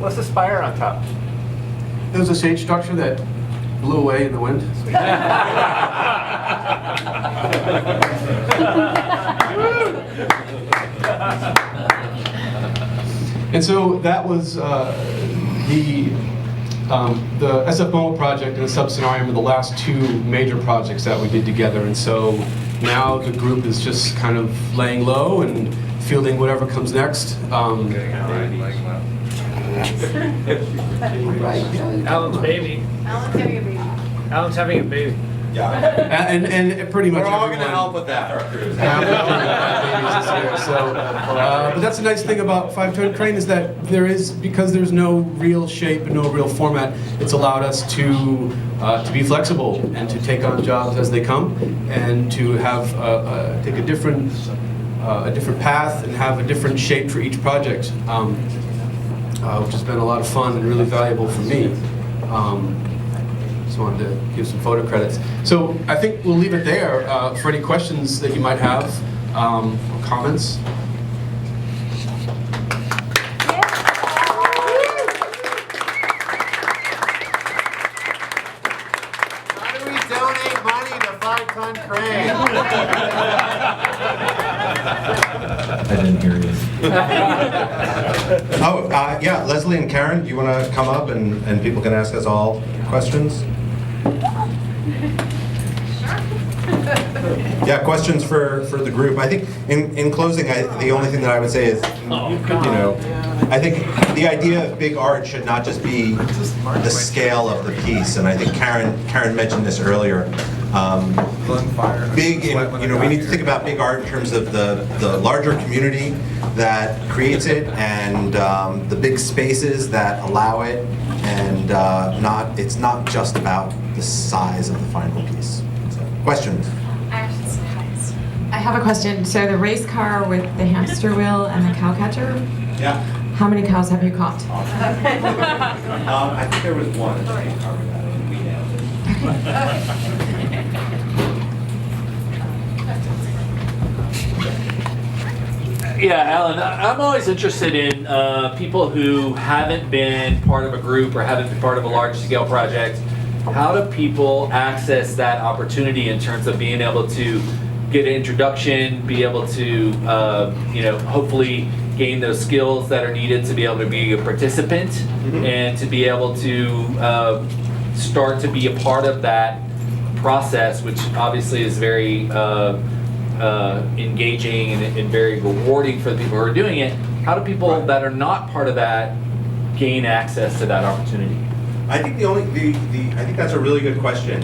F: What's the spire on top?
G: There was a shade structure that blew away in the wind. And so that was the SF Mobile project and the sub-scenario were the last two major projects that we did together. And so now the group is just kind of laying low and fielding whatever comes next.
F: Alan's baby.
D: Alan's having a baby.
F: Alan's having a baby.
E: Yeah.
G: And pretty much
E: We're all going to
G: everyone-
E: help with that.
G: But that's the nice thing about 5-ton crane is that because there's no real shape and no real format, it's allowed us to be flexible and to take on jobs as they come and to have take a different path and have a different shape for each project, which has been a lot of fun and really valuable for me. Just wanted to give some photo credits. So I think we'll leave it there for any questions that you might have, or comments.
F: How do we donate money to 5-ton crane?
H: I didn't hear you.
E: Oh, yeah, Leslie and Karen, do you want to come up and people can ask us all questions? Yeah, questions for the group. I think in closing, the only thing that I would say is, I think the idea of big art should not just be the scale of the piece, and I think Karen mentioned this earlier. We need to think about big art in terms of the larger community that creates it and the big spaces that allow it, and it's not just about the size of the final piece. So, questions?
I: I have a question. So the race car with the hamster wheel and the cow catcher,
E: Yeah.
I: how many cows have you caught?
E: I think there was one.
J: Yeah, Alan, I'm always interested in people who haven't been part of a group or haven't been part of a large-scale project. How do people access that opportunity in terms of being able to get an introduction, be able to, hopefully gain those skills that are needed to be able to be a participant and to be able to start to be a part of that process, which obviously is very engaging and very rewarding for the people who are doing it. How do people that are not part of that gain access to that opportunity?
E: I think I think that's a really good question.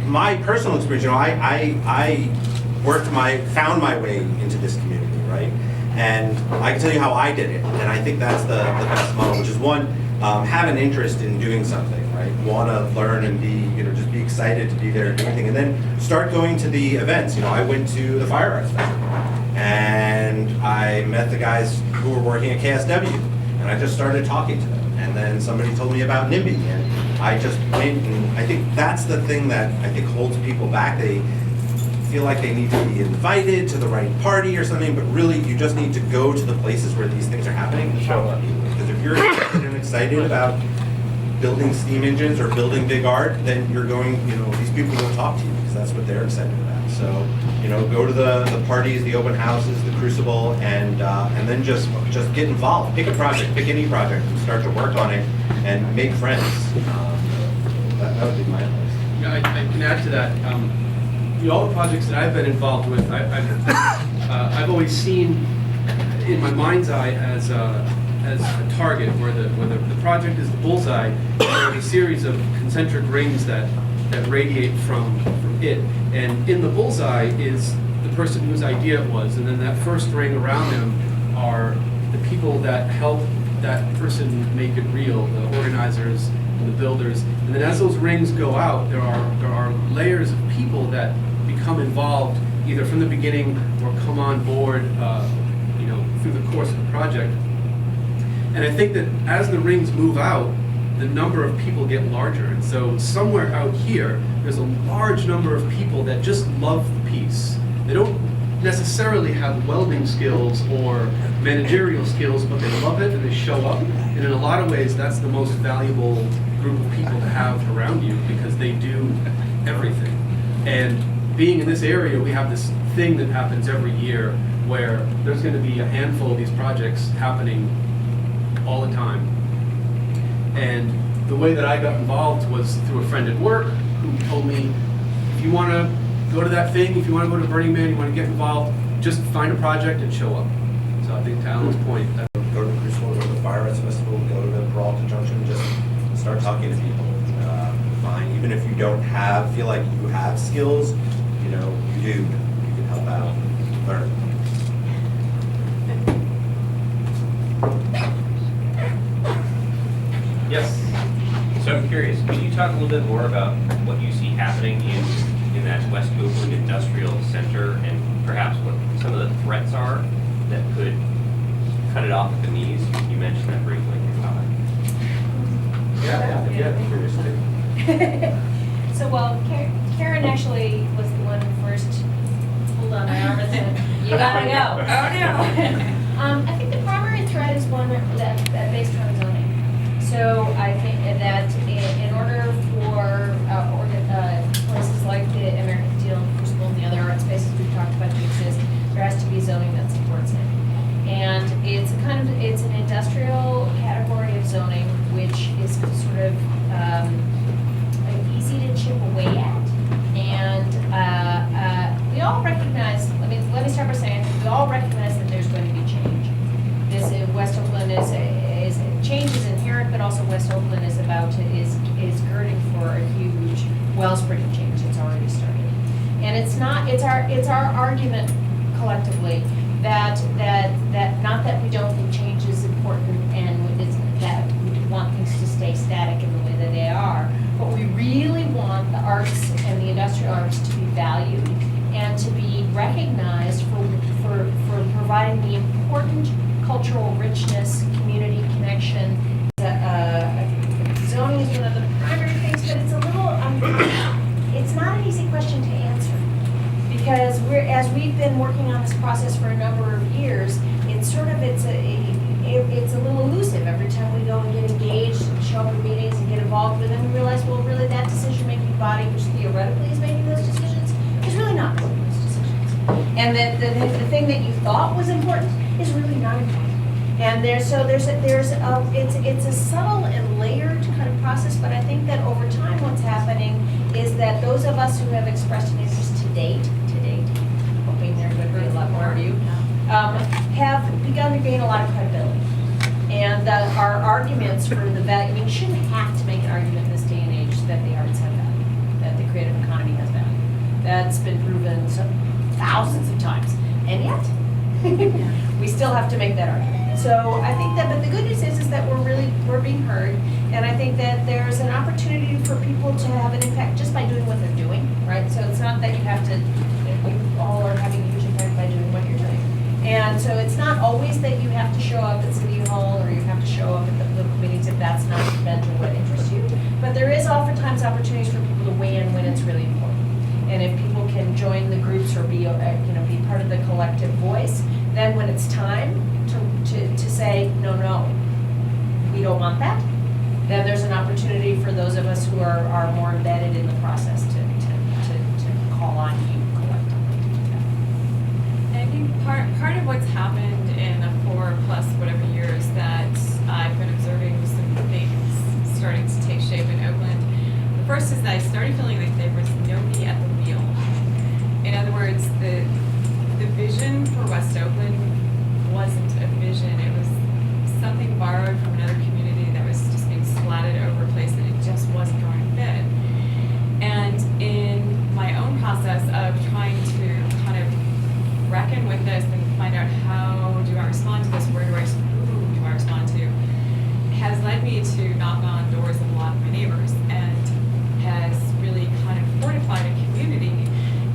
E: My personal experience, I found my way into this community, right? And I can tell you how I did it, and I think that's the best model, which is one, have an interest in doing something, right? Want to learn and be, just be excited to be there and do anything, and then start going to the events. I went to the Fire Arts Festival, and I met the guys who were working at KSW, and I just started talking to them. And then somebody told me about NIMBY, and I just went, and I think that's the thing that I think holds people back. They feel like they need to be invited to the right party or something, but really you just need to go to the places where these things are happening and show up. Because if you're interested and excited about building steam engines or building big art, then you're going, these people will talk to you because that's what they're excited about. So, go to the parties, the open houses, the Crucible, and then just get involved. Pick a project, pick any project, and start to work on it and make friends. That would be my advice.
G: Yeah, I can add to that. All the projects that I've been involved with, I've always seen in my mind's eye as a target where the project is the bullseye, and there are a series of concentric rings that radiate from it. And in the bullseye is the person whose idea it was, and then that first ring around them are the people that help that person make it real, the organizers and the builders. And then as those rings go out, there are layers of people that become involved either from the beginning or come on board through the course of the project. And I think that as the rings move out, the number of people get larger. And so somewhere out here, there's a large number of people that just love the piece. They don't necessarily have welding skills or managerial skills, but they love it and they show up. And in a lot of ways, that's the most valuable group of people to have around you because they do everything. And being in this area, we have this thing that happens every year where there's going to be a handful of these projects happening all the time. And the way that I got involved was through a friend at work who told me, if you want to go to that thing, if you want to go to Burning Man, you want to get involved, just find a project and show up. So I think to Alan's point,
E: Go to the Crucible, go to the Fire Arts Festival, go to the Peralta Junction, just start talking to people. Fine, even if you don't feel like you have skills, you do, you can help out, learn.
K: Yes. So I'm curious, can you talk a little bit more about what you see happening in that West Oakland Industrial Center and perhaps what some of the threats are that could cut it off at the knees? You mentioned that briefly in your comment.
E: Yeah, I'm curious too.
L: So, well, Karen actually was the one who first pulled on my arm and said, you gotta go. Oh, no. I think the primary threat is one that based on zoning. So I think that in order for places like the American Steel and Crucible and the other art spaces we've talked about to exist, there has to be zoning that supports it. And it's an industrial category of zoning which is sort of easy to chip away at. And we all recognize, let me start by saying, we all recognize that there's going to be change. West Oakland change is inherent, but also West Oakland is girding for a huge wellspring of change that's already started. And it's our argument collectively that not that we don't think change is important and that we want things to stay static in the way that they are, but we really want the arts and the industrial arts to be valued and to be recognized for providing the important cultural richness, community connection. Zoning is one of the primary things, but it's a little, it's not an easy question to answer. Because as we've been working on this process for a number of years, it's a little elusive. Every time we go and get engaged and show up at meetings and get involved with them, we realize, well, really that decision-making body, which theoretically is making those decisions, is really not making those decisions. And the thing that you thought was important is really not important. And it's a subtle and layered kind of process, but I think that over time what's happening is that those of us who have expressed an interest to date, hoping there would be a lot more of you, have begun to gain a lot of credibility. And our arguments for the value, you shouldn't have to make an argument in this day and age that the arts have value, that the creative economy has value. That's been proven thousands of times. And yet, we still have to make that argument. So I think that, but the good news is that we're being heard, and I think that there's an opportunity for people to have an impact just by doing what they're doing, right? So it's not that you have to, you all are having a huge impact by doing what you're doing. And so it's not always that you have to show up at City Hall or you have to show up at the political meetings if that's not meant or what interests you. But there is oftentimes opportunities for people to weigh in when it's really important. And if people can join the groups or be part of the collective voice, then when it's time to say, no, we don't want that, then there's an opportunity for those of us who are more embedded in the process to call on you collectively to do that.
I: And I think part of what's happened in the 4+ whatever years that I've been observing some things starting to take shape in Oakland. The first is that I started feeling like there was nobody at the wheel. In other words, the vision for West Oakland wasn't a vision. It was something borrowed from another community that was just being splatted over a place that it just wasn't going to fit. And in my own process of trying to kind of reckon with this and find out how do I respond to this, who do I respond to, has led me to knock on doors of a lot of my neighbors and has really kind of fortified a community.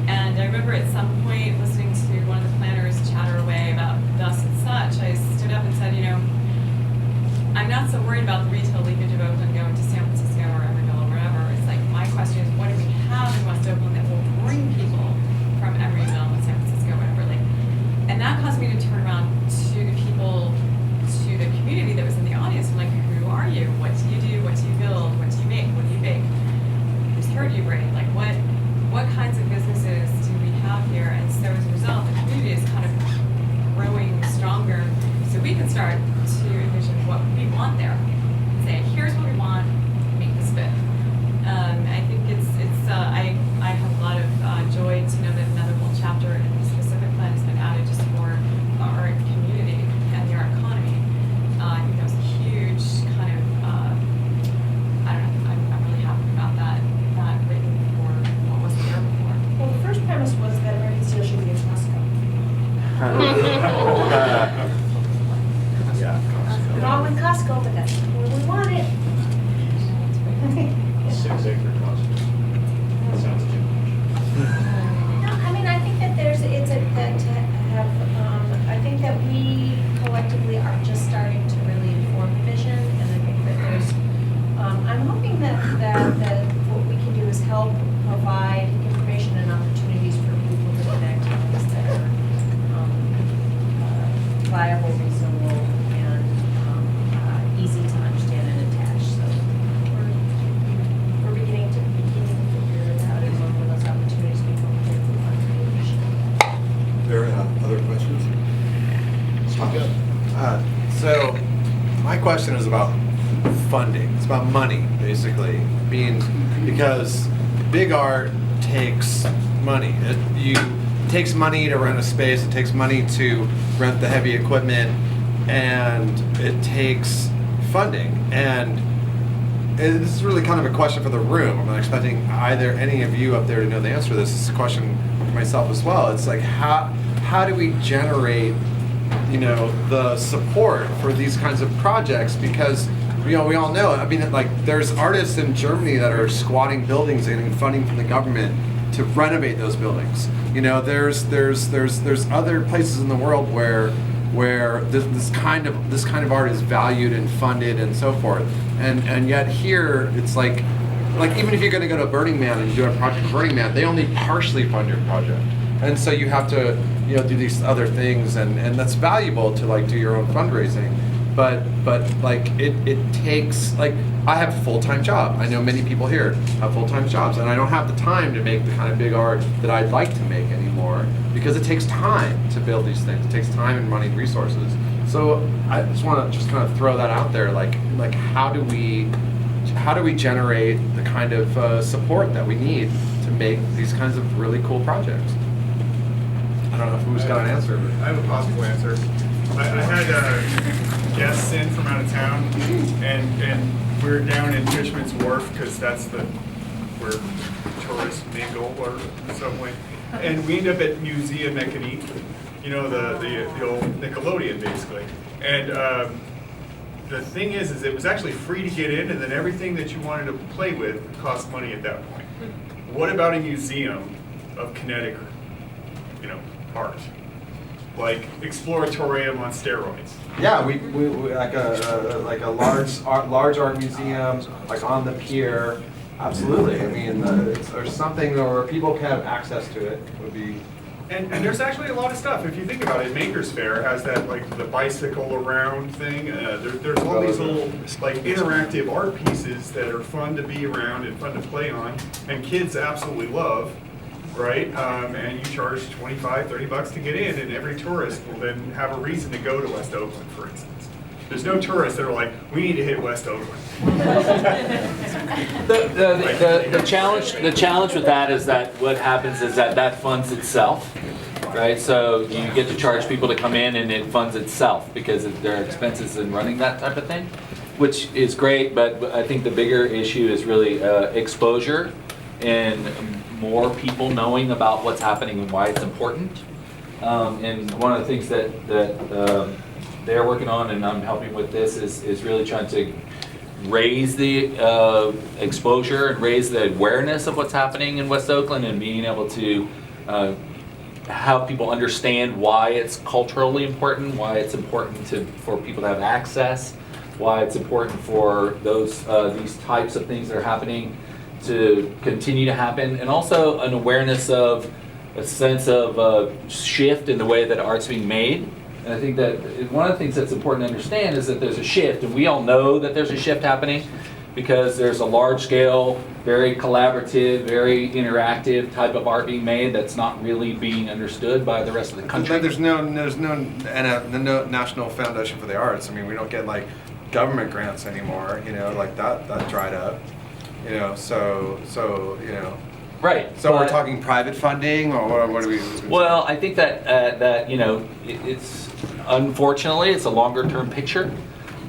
I: And I remember at some point listening to one of the planners chatter away about thus and such, I stood up and said, I'm not so worried about the retail leakage of Oakland going to San Francisco or Emeryville or wherever. It's like, my question is, what do we have in West Oakland that will bring people from Emeryville and San Francisco, whatever? Like,
L: Wrong with Costco, but that's where we want it.
K: 6-acre Costco. Sounds too much.
L: No, I mean, I think that I think that we collectively are just starting to really inform the vision, and I think that there's, I'm hoping that what we can do is help provide information and opportunities for people to connect to things that are viable, reasonable, and easy to understand and attach. So we're beginning to figure it out, and one of those opportunities we hope to
E: There other questions?
F: So, my question is about funding. It's about money, basically. Because big art takes money. It takes money to rent a space. It takes money to rent the heavy equipment, and it takes funding. And this is really kind of a question for the room. I'm not expecting either any of you up there to know the answer to this. It's a question for myself as well. It's like how do we generate, the support for these kinds of projects? Because we all know. I mean, like, there's artists in Germany that are squatting buildings and getting funding from the government to renovate those buildings. There's other places in the world where this kind of art is valued and funded and so forth. And yet here it's like even if you're going to go to Burning Man and do a project for Burning Man, they only partially fund your project. And so you have to, do these other things, and that's valuable to do your own fundraising. But it takes, I have a full-time job. I know many people here have full-time jobs, and I don't have the time to make the kind of big art that I'd like to make anymore, because it takes time to build these things. It takes time and money and resources. So I just want to kind of throw that out there, how do we generate the kind of support that we need to make these kinds of really cool projects? I don't know who's got an answer.
M: I have a possible answer. I had guests in from out of town, and we were down in Fishman's Wharf because that's where tourists mingle or some way. And we ended up at Museum Mechanique, the old Nickelodeon basically. And the thing is it was actually free to get in, and then everything that you wanted to play with cost money at that point. What about a museum of kinetic, art? Like Exploratorium on steroids.
F: Yeah, we like a large art museum, on the pier. Absolutely. I mean, there's something where people can have access to it. Would be.
M: And there's actually a lot of stuff. If you think about it, Maker's Fair has that the bicycle around thing. There's all these little interactive art pieces that are fun to be around and fun to play on, and kids absolutely love. Right, and you charge $25-$30 to get in, and every tourist will then have a reason to go to West Oakland, for instance. There's no tourists that are like, we need to hit West Oakland.
J: The challenge with that is that what happens is that funds itself, right? So you get to charge people to come in, and it funds itself because there are expenses in running that type of thing, which is great. But I think the bigger issue is really exposure and more people knowing about what's happening and why it's important. And one of the things that they're working on, and I'm helping with this, is really trying to raise the exposure and raise the awareness of what's happening in West Oakland, and being able to have people understand why it's culturally important, why it's important for people to have access, why it's important for these types of things that are happening to continue to happen, and also an awareness of a sense of shift in the way that art's being made. And I think that one of the things that's important to understand is that there's a shift, and we all know that there's a shift happening because there's a large-scale, very collaborative, very interactive type of art being made that's not really being understood by the rest of the country.
F: There's no National Foundation for the Arts. I mean, we don't get government grants anymore. That dried up. Right. So we're talking private funding, or what are we?
J: Well, I think that it's unfortunately it's a longer term picture,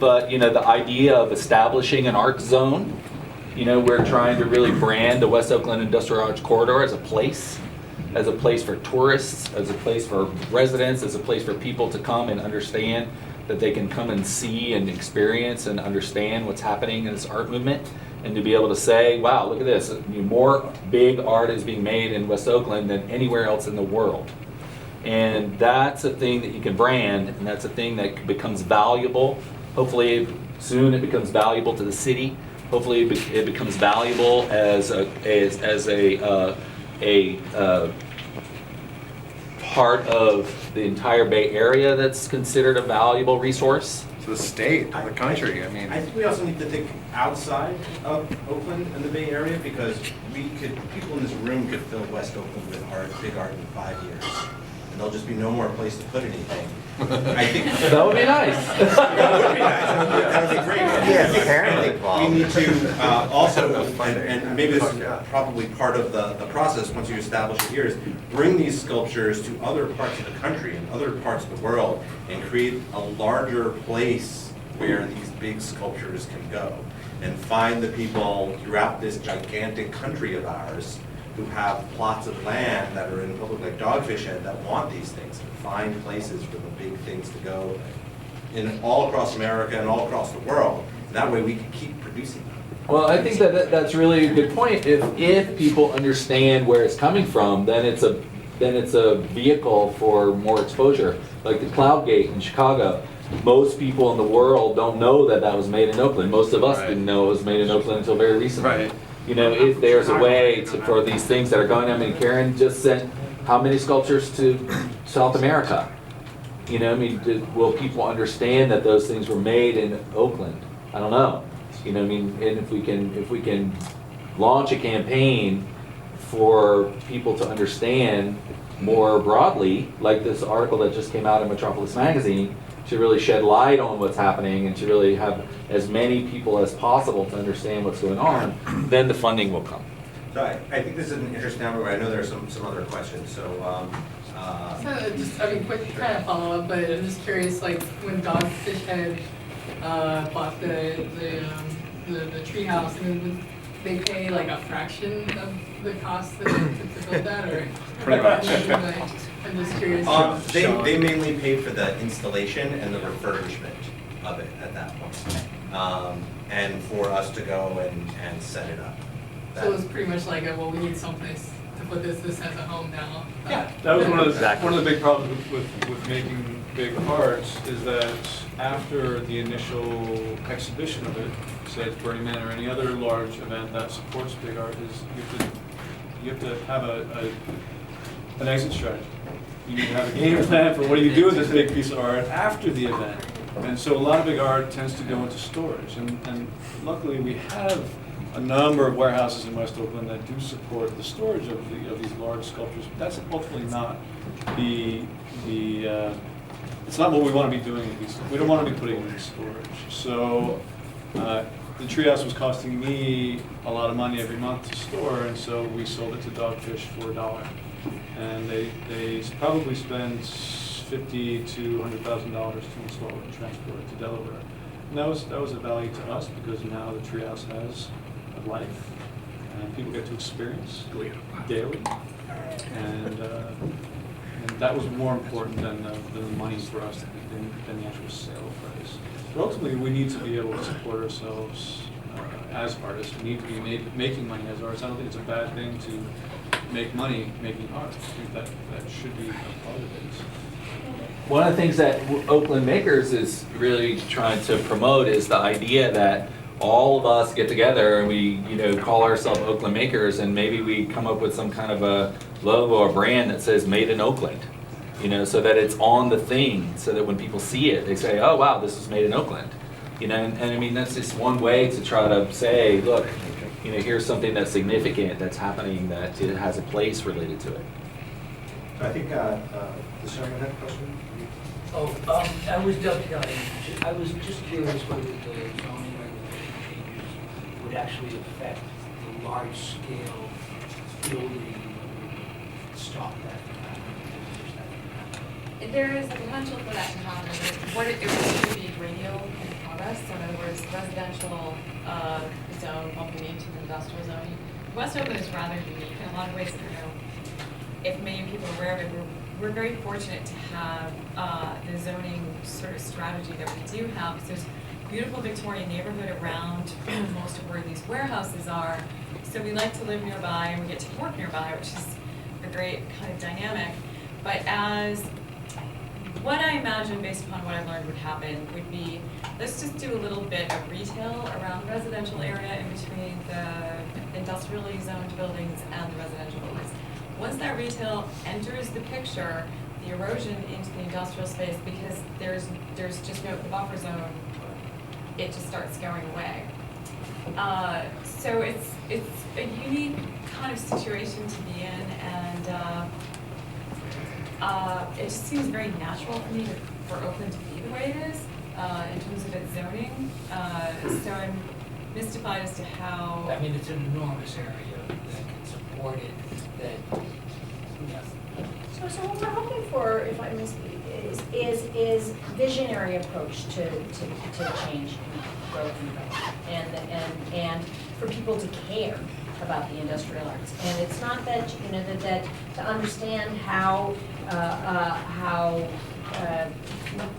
J: but the idea of establishing an art zone, we're trying to really brand the West Oakland Industrial Arts Corridor as a place as a place for tourists, as a place for residents, as a place for people to come and understand that they can come and see and experience and understand what's happening in this art movement, and to be able to say, wow, look at this, more big art is being made in West Oakland than anywhere else in the world. And that's a thing that you can brand, and that's a thing that becomes valuable. Hopefully soon it becomes valuable to the city. Hopefully it becomes valuable as a part of the entire Bay Area that's considered a valuable resource.
F: To the state, to the country, I mean.
E: I think we also need to think outside of Oakland and the Bay Area, because people in this room could fill West Oakland with big art in 5 years. And there'll just be no more place to put anything. I think
J: that would be nice.
E: That would be nice. That would be great.
H: Yeah, apparently, Paul.
E: We need to also, and maybe this is probably part of the process once you establish it here, is bring these sculptures to other parts of the country and other parts of the world and create a larger place where these big sculptures can go. And find the people throughout this gigantic country of ours who have plots of land that are in public, like Dogfish Head, that want these things, and find places for the big things to go in all across America and all across the world. And that way we can keep producing them.
J: Well, I think that's really a good point. If people understand where it's coming from, then it's a vehicle for more exposure. Like the Cloud Gate in Chicago. Most people in the world don't know that was made in Oakland. Most of us didn't know it was made in Oakland until very recently. Right. You know, if there's a way for these things that are going on, I mean, Karen just sent how many sculptures to South America? You know, I mean, will people understand that those things were made in Oakland? I don't know. You know, I mean, and if we can launch a campaign for people to understand more broadly, like this article that just came out in Metropolis Magazine, to really shed light on what's happening and to really have as many people as possible to understand what's going on, then the funding will come.
E: So I think this is an interesting number, but I know there are some other questions. So,
D: quick kind of follow up, but I'm just curious, like when Dogfish Head bought the treehouse, I mean, would they pay like a fraction of the cost to build that, or?
F: Pretty much.
D: I'm just curious.
E: They mainly paid for the installation and the refurbishment of it at that point, and for us to go and set it up.
D: So it was pretty much like, we need someplace to put this has a home now.
E: Yeah.
N: That was one of the big problems with making big arts, is that after the initial exhibition of it, say it's Burning Man or any other large event that supports big art, is you have to have an exit strategy. You need to have a game plan for what do you do with this big piece of art after the event. And so a lot of big art tends to go into storage. And luckily we have a number of warehouses in West Oakland that do support the storage of these large sculptures. But that's ultimately not it's not what we want to be doing. We don't want to be putting them in storage. So the treehouse was costing me a lot of money every month to store, and so we sold it to Dogfish for $1. And they probably spend $50,000 to $100,000 to install it and transport it to Delaware. And that was a value to us, because now the treehouse has a life and people get to experience daily. And that was more important than the money for us than the actual sale price. But ultimately, we need to be able to support ourselves as artists. We need to be making money as artists. I don't think it's a bad thing to make money making art. I think that should be a part of it.
J: One of the things that Oakland Makers is really trying to promote is the idea that all of us get together and we, call ourselves Oakland Makers, and maybe we come up with some kind of a logo or brand that says "Made in Oakland," so that it's on the thing, so that when people see it, they say, "Oh wow, this was made in Oakland," and I mean that's just one way to try to say, look, here's something that's significant that's happening, that it has a place related to it.
E: I think the gentleman had a question.
O: I was dovetailing. I was just curious whether the zoning regulation changes would actually affect the large-scale building, stop that from happening.
I: There is a potential for that to happen. What it would need to be radio in progress. So in other words, residential zone bumping into the industrial zone. West Oakland is rather unique in a lot of ways. if many people are aware of it, we're very fortunate to have the zoning sort of strategy that we do have. Because there's beautiful Victorian neighborhood around most of where these warehouses are. So we like to live nearby and we get to work nearby, which is a great kind of dynamic. But as what I imagine, based upon what I've learned would happen, would be, let's just do a little bit of retail around the residential area in between the industrially zoned buildings and the residential buildings. Once that retail enters the picture, the erosion into the industrial space, because there's just no buffer zone, it just starts going away. So it's a unique kind of situation to be in, and it just seems very natural for me for Oakland to be the way it is in terms of its zoning. So I'm mystified as to how.
O: I mean, it's an enormous area that can support it. That, yeah.
L: So what we're hoping for, if I may speak, is visionary approach to change and growth and development, and for people to care about the industrial arts. And it's not that, you know, that to understand how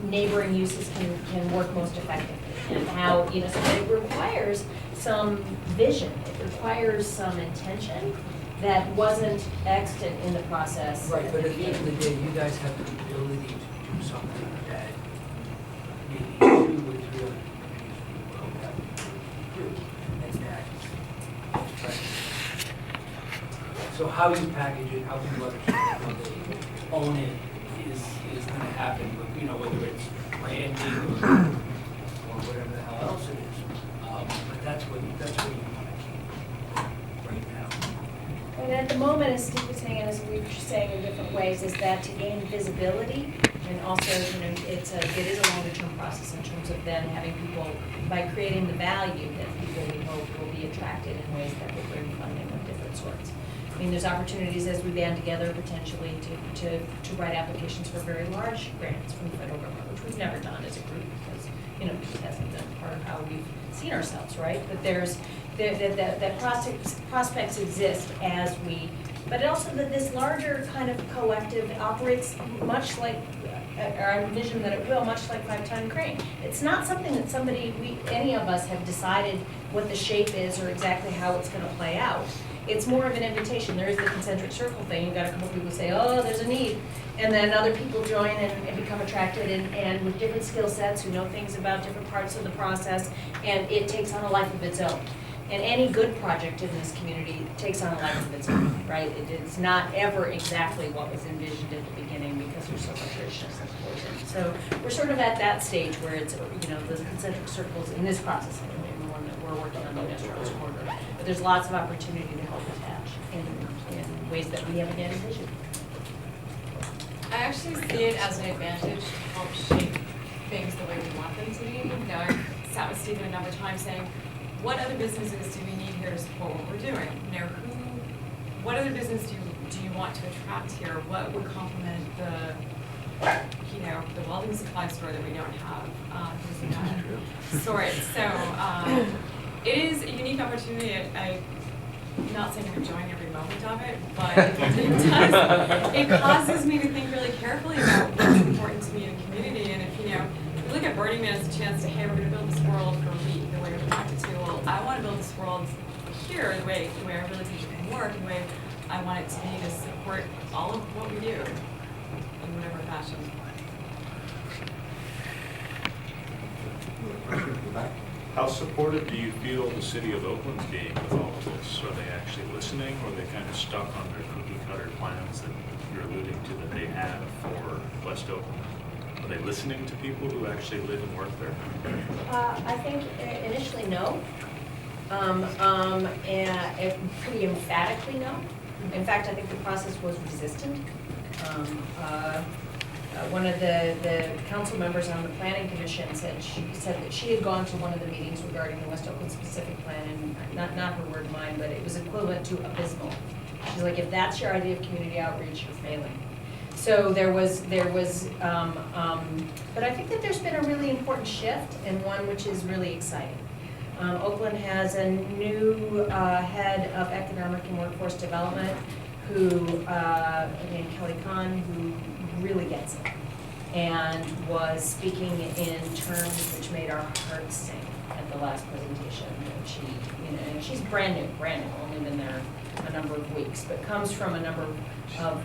L: neighboring uses can work most effectively, and how, you know, so it requires some vision, it requires some intention that wasn't extant in the process.
O: Right, but at the end of the day, you guys have the ability to do something that maybe 2 or 3 other communities will have to do, and that. Right. So how you package it, how you let it own it is going to happen. With, you know, whether it's branding or whatever the hell else it is. But that's what you want to keep right now.
L: And at the moment, as Steve was saying, and as we were saying in different ways, is that to gain visibility, and also, you know, it is a longer term process in terms of then having people, by creating the value, that people we hope will be attracted in ways that will bring funding of different sorts. I mean, there's opportunities as we band together potentially to write applications for very large grants from the federal government, which we've never done as a group because, you know, it hasn't been part of how we've seen ourselves, right? But there's that prospects exist as we, but also that this larger kind of collective operates much like, or I envision that it will, much like 5-ton crane. It's not something that any of us have decided what the shape is or exactly how it's going to play out. It's more of an invitation. There is the concentric circle thing. You've got a couple people who say, oh, there's a need. And then other people join and become attracted and with different skill sets who know things about different parts of the process, and it takes on a life of its own. And any good project in this community takes on a life of its own, right? It's not ever exactly what was envisioned at the beginning because there's so much richness and poison. So we're sort of at that stage where it's, you know, the concentric circles in this process, anyway, the one that we're working on the industrial arts corridor. But there's lots of opportunity to help attach in ways that we haven't yet envisioned.
I: I actually see it as an advantage to help shape things the way we want them to be. You know, I sat with Stephen a number of times saying, what other businesses do we need here to support what we're doing? You know, what other business do you want to attract here? What would complement the, you know, the welding supply store that we don't have? Sorry. So it is a unique opportunity. I'm not saying I'm enjoying every moment of it, but it causes me to think really carefully about what's important to me in a community. And if, you know, if you look at Burning Man as a chance to, hey, we're going to build this world for we, the way we want it to. Well, I want to build this world here the way I really think it can work, the way I want it to be to support all of what we do in whatever fashion.
M: How supportive do you feel the city of Oakland's being with all of this? Are they actually listening, or are they kind of stuck on their cookie cutter plans that you're alluding to that they have for West Oakland? Are they listening to people who actually live and work there?
L: I think initially no, and pretty emphatically no. In fact, I think the process was resistant. One of the council members on the planning commission said that she had gone to one of the meetings regarding the West Oakland specific plan, and not her word mine, but it was equivalent to abysmal. She's like, if that's your idea of community outreach, you're failing. So there was, but I think that there's been a really important shift, and one which is really exciting. Oakland has a new head of economic and workforce development named Kelly Kahn, who really gets it, and was speaking in terms which made our hearts sing at the last presentation. And she, and she's brand new, only been there a number of weeks, but comes from a number of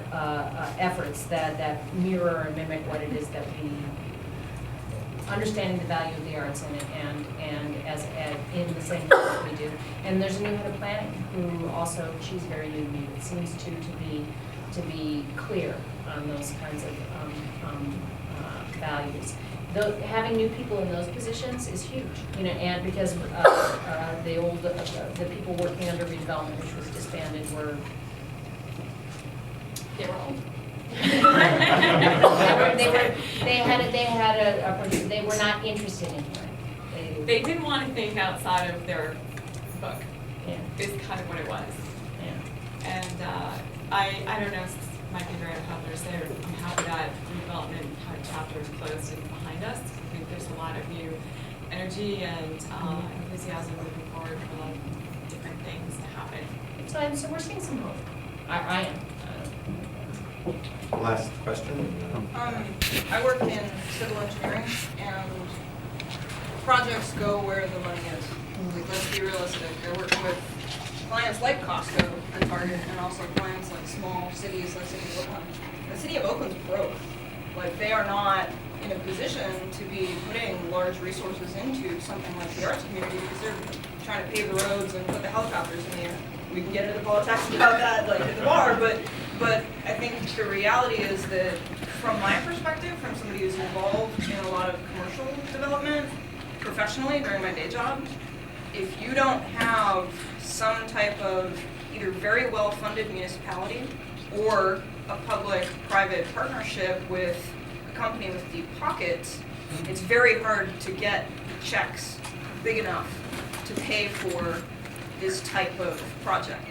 L: efforts that mirror and mimic what it is that we, understanding the value of the arts and as in the same way that we do. And there's a new head of planning who also, she's very new to me, but seems to be clear on those kinds of values. Having new people in those positions is huge, and because the people working under redevelopment, which was disbanded, they were old. They were not interested in hearing.
I: They didn't want to think outside of their book.
L: Yeah.
I: Is kind of what it was.
L: Yeah.
I: And I don't know, this might be very unpopular to say, I'm happy that redevelopment chapter is closed and behind us. I think there's a lot of new energy and enthusiasm moving forward for a lot of different things to happen.
L: So we're seeing some hope. I am.
E: Last question.
P: I work in civil engineering, and projects go where the money is. Like, let's be realistic. I work with clients like Costco and Target, and also clients like small cities like City of Oakland. The City of Oakland's broke. Like, they are not in a position to be putting large resources into something like the arts community because they're trying to pave the roads and put the helicopters in the air. We can get into politics about that, like, at the bar, but I think the reality is that from my perspective, from somebody who's involved in a lot of commercial development professionally during my day job, if you don't have some type of either very well-funded municipality or a public-private partnership with a company with deep pockets, it's very hard to get checks big enough to pay for this type of project.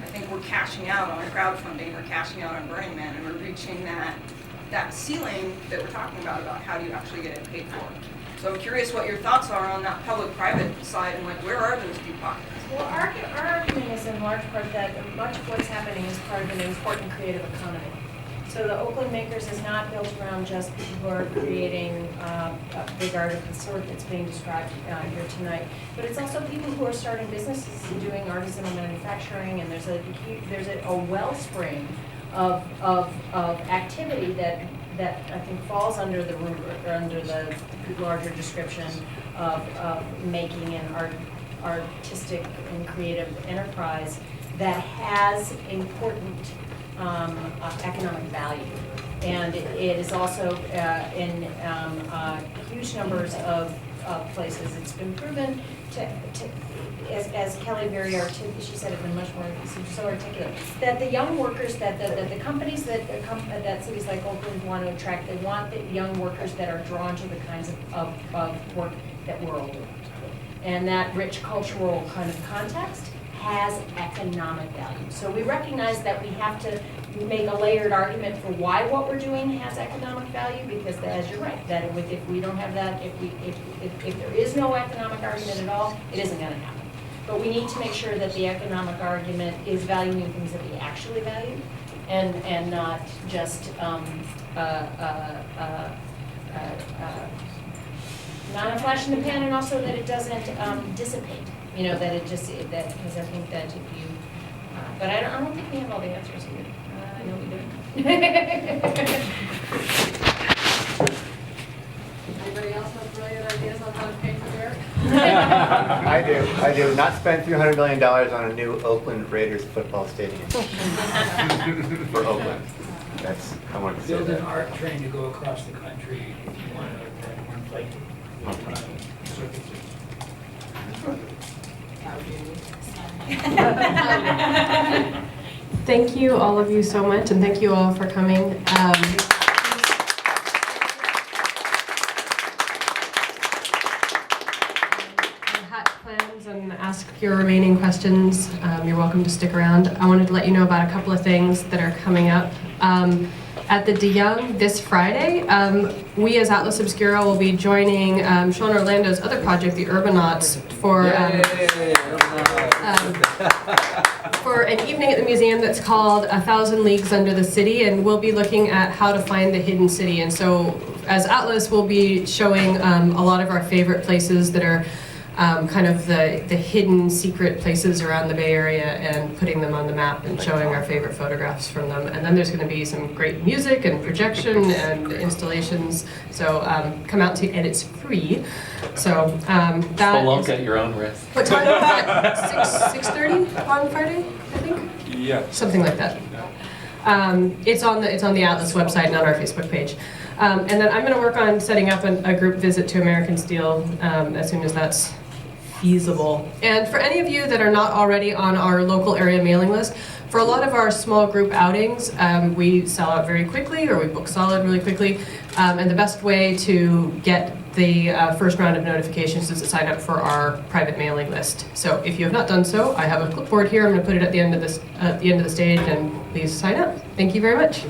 P: I think we're cashing out on crowdfunding, we're cashing out on Burning Man, and we're reaching that ceiling that we're talking about how do you actually get it paid for. So I'm curious what your thoughts are on that public-private side, and like, where are those deep pockets?
L: Well, our argument is in large part that much of what's happening is part of an important creative economy. So the Oakland Makers is not built around just people who are creating big art of the sort that's being described here tonight, but it's also people who are starting businesses and doing artisanal manufacturing, and there's a wellspring of activity that I think falls under the larger description of making an artistic and creative enterprise that has important economic value. And it is also in huge numbers of places. It's been proven as Kelly very articulate, she said it in much more, so articulate, that the young workers, that the companies that cities like Oakland want to attract, they want the young workers that are drawn to the kinds of work that we're all doing. And that rich cultural kind of context has economic value. So we recognize that we have to make a layered argument for why what we're doing has economic value, because as you're right, that if we don't have that, if there is no economic argument at all, it isn't going to happen. But we need to make sure that the economic argument is valuing things that we actually value, and not just not a flash in the pan, and also that it doesn't dissipate. That it just that, because I think that if you, but I don't think we have all the answers here. I know we do.
A: Anybody else have brilliant ideas on how to pay for their?
Q: I do. Not spend $300 million on a new Oakland Raiders football stadium for Oakland. I want to say
O: Build
Q: that.
O: an art train to go across the country if you want to have one flight.
A: Thank you, all of you, so much, and thank you all for coming. Hatch plans and ask your remaining questions. You're welcome to stick around. I wanted to let you know about a couple of things that are coming up. At the DeYoung this Friday, we as Atlas Obscura will be joining Sean Orlando's other project, the Urbanauts, for for an evening at the museum that's called 1,000 Leagues Under the City, and we'll be looking at how to find the hidden city. And so as Atlas, we'll be showing a lot of our favorite places that are kind of the hidden secret places around the Bay Area and putting them on the map and showing our favorite photographs from them. And then there's going to be some great music and projection and installations. So come out to, and it's free. So that
J: Spelunk
A: is,
J: at your own risk.
A: what time is that? 6:30 on Friday, I think?
N: Yeah.
A: Something like that. It's on the Atlas website and on our Facebook page. And then I'm going to work on setting up a group visit to American Steel as soon as that's feasible. And for any of you that are not already on our local area mailing list, for a lot of our small group outings, we sell out very quickly, or we book solid really quickly. And the best way to get the first round of notifications is to sign up for our private mailing list. So if you have not done so, I have a clipboard here. I'm going to put it at the end of the stage, and please sign up. Thank you very much.